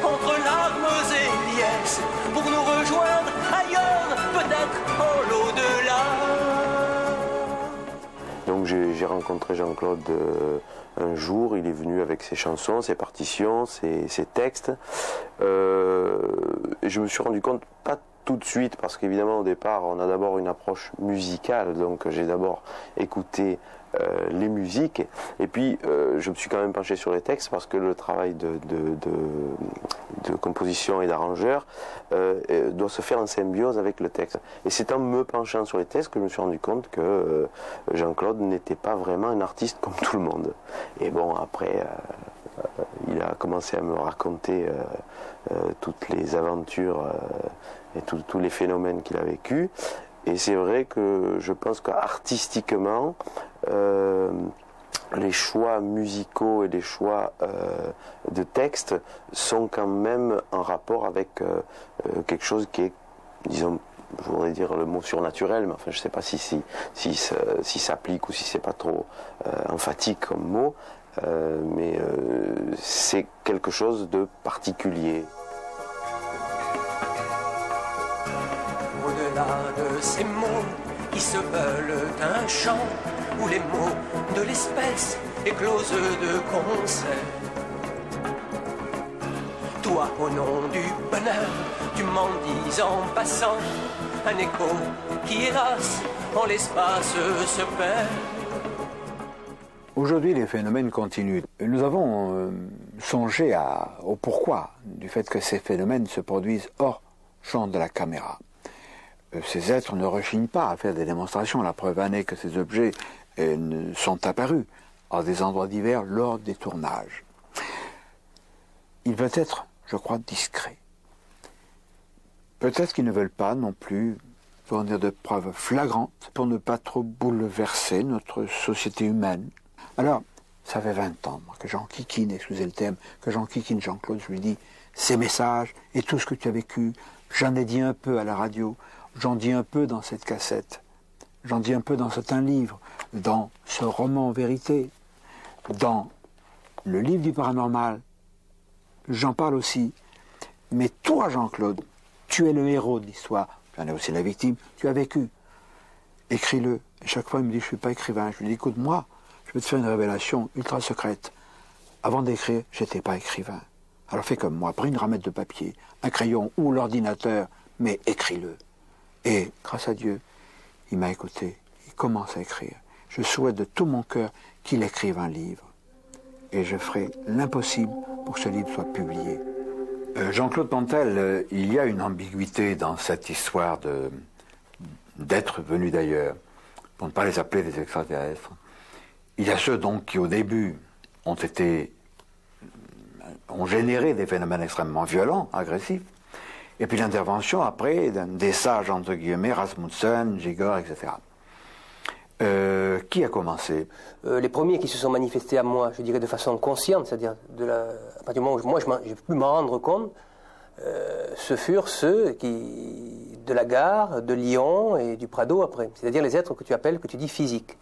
entre larmes et liesses pour nous rejoindre ailleurs, peut-être en l'au-delà.
Donc j'ai rencontré Jean-Claude un jour, il est venu avec ses chansons, ses partitions, ses textes. Et je me suis rendu compte, pas tout de suite, parce qu'évidemment au départ on a d'abord une approche musicale, donc j'ai d'abord écouté les musiques, et puis je me suis quand même penché sur les textes parce que le travail de composition et d'arrangeur doit se faire en symbiose avec le texte. Et c'est en me penchant sur les textes que je me suis rendu compte que Jean-Claude n'était pas vraiment un artiste comme tout le monde. Et bon, après, il il a commencé à me raconter toutes les aventures et tous les phénomènes qu'il a vécu. Et c'est vrai que je pense qu'artistiquement, les choix musicaux et les choix de texte sont quand même en rapport avec quelque chose qui est, disons, je voudrais dire le mot surnaturel, mais enfin je ne sais pas si s'applique ou si c'est pas trop emphatique comme mot, mais c'est quelque chose de particulier.
Au-delà de ces mots qui se veulent un chant, où les mots de l'espèce éclosent de concert. Toi, au nom du bonheur, tu m'en dis en passant un écho qui, hélas, en l'espace se perd.
Aujourd'hui, les phénomènes continuent. Nous avons songé au pourquoi du fait que ces phénomènes se produisent hors champ de la caméra. Ces êtres ne rechignent pas à faire des démonstrations. La preuve en est que ces objets sont apparus à des endroits divers lors des tournages. Ils veulent être, je crois, discrets. Peut-être qu'ils ne veulent pas non plus fournir de preuves flagrantes pour ne pas trop bouleverser notre société humaine. Alors, ça fait 20 ans moi, que j'enquiquine, excusez le terme, que j'enquiquine Jean-Claude, je lui dis, ces messages et tout ce que tu as vécu, j'en ai dit un peu à la radio, j'en dis un peu dans cette cassette, j'en dis un peu dans certains livres, dans ce roman en vérité, dans le livre du paranormal, j'en parle aussi. Mais toi, Jean-Claude, tu es le héros de l'histoire, j'en ai aussi la victime, tu as vécu. Écris-le. Et chaque fois, il me dit, je ne suis pas écrivain. Je lui dis, écoute, moi, je vais te faire une révélation ultra secrète. Avant d'écrire, je n'étais pas écrivain. Alors fais comme moi, prends une ramette de papier, un crayon ou l'ordinateur, mais écris-le. Et, grâce à Dieu, il m'a écouté, il commence à écrire. Je souhaite de tout mon cœur qu'il écrive un livre. Et je ferai l'impossible pour que ce livre soit publié. Jean-Claude Pantel, il y a une ambiguïté dans cette histoire d'êtres venus d'ailleurs, pour ne pas les appeler des extraterrestres. Il y a ceux donc qui au début ont généré des phénomènes extrêmement violents, agressifs, et puis l'intervention après des sages entre guillemets, Rasmussen, Gigor, etc. Qui a commencé?
Les premiers qui se sont manifestés à moi, je dirais de façon consciente, c'est-à-dire à partir du moment où moi j'ai pu m'en rendre compte, ce furent ceux de la gare, de Lyon et du Prado après, c'est-à-dire les êtres que tu dis physiques.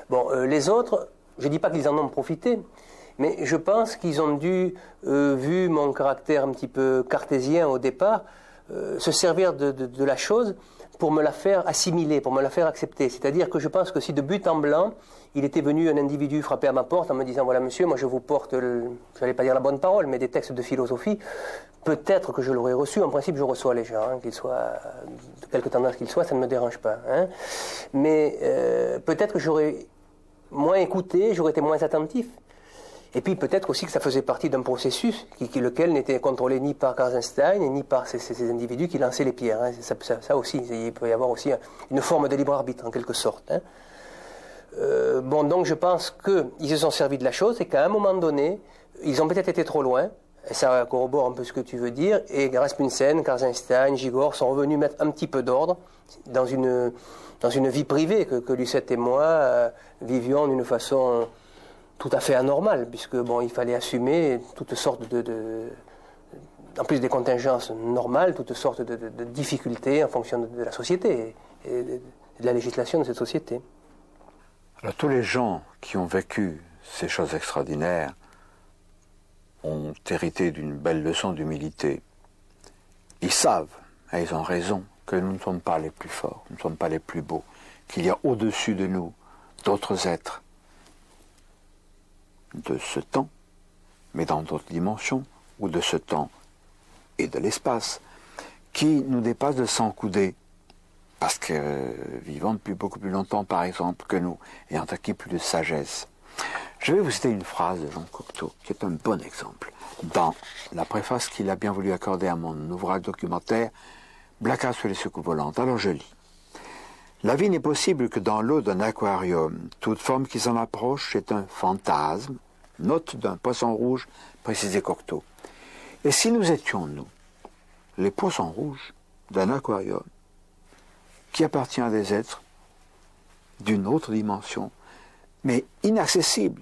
Bon, les autres, je ne dis pas qu'ils en ont profité, mais je pense qu'ils ont dû, vu mon caractère un petit peu cartésien au départ, se servir de la chose pour me la faire assimiler, pour me la faire accepter. C'est-à-dire que je pense que si de but en blanc, il était venu un individu frapper à ma porte en me disant « Voilà monsieur, moi je vous porte, je n'allais pas dire la bonne parole, mais des textes de philosophie », peut-être que je l'aurais reçu. En principe, je reçois les gens, qu'ils soient de quelque tendance qu'ils soient, ça ne me dérange pas. Hein. Mais peut-être que j'aurais moins écouté, j'aurais été moins attentif. Et puis peut-être aussi que ça faisait partie d'un processus lequel n'était contrôlé ni par Karzenstein ni par ces individus qui lançaient les pierres. Hein. Ça aussi, il peut y avoir aussi une forme de libre arbitre en quelque sorte. Hein. Bon, donc je pense qu'ils se sont servis de la chose et qu'à un moment donné, ils ont peut-être été trop loin. Et ça corrobore un peu ce que tu veux dire. Et Rasmussen, Karzenstein, Gigor sont revenus mettre un petit peu d'ordre dans une vie privée que Lucette et moi vivions d'une façon tout à fait anormale, puisque bon, il fallait assumer toutes sortes en plus des contingences normales, toutes sortes de difficultés en fonction de la société et de la législation de cette société.
Alors tous les gens qui ont vécu ces choses extraordinaires ont hérité d'une belle leçon d'humilité. Ils savent, et ils ont raison, que nous ne sommes pas les plus forts, nous ne sommes pas les plus beaux, qu'il y a au-dessus de nous d'autres êtres de ce temps, mais dans d'autres dimensions, ou de ce temps et de l'espace, qui nous dépassent de 100 coudées, parce que vivant depuis beaucoup plus longtemps, par exemple, que nous, ayant acquis plus de sagesse. Je vais vous citer une phrase de Jean Cocteau, qui est un bon exemple, dans la préface qu'il a bien voulu accorder à mon ouvrage documentaire « Blacas sur les soucoupes volantes ». Alors je lis. « La vie n'est possible que dans l'eau d'un aquarium. Toute forme qui s'en approche est un fantasme, Note d'un poisson rouge, précisait Cocteau. Et si nous étions, nous, les poissons rouges d'un aquarium qui appartient à des êtres d'une autre dimension, mais inaccessible,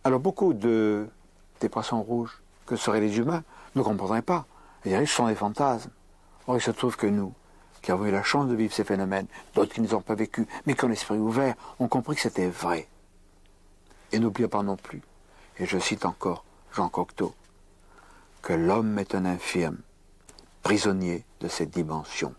alors beaucoup des poissons rouges que seraient les humains ne comprendraient pas. Ils diraient que ce sont des fantasmes. Or, il se trouve que nous, qui avons eu la chance de vivre ces phénomènes, d'autres qui ne les ont pas vécus, mais qui ont l'esprit ouvert, ont compris que c'était vrai. Et n'oubliez pas non plus, et je cite encore Jean Cocteau, que l'homme est un infirme, prisonnier de cette dimension.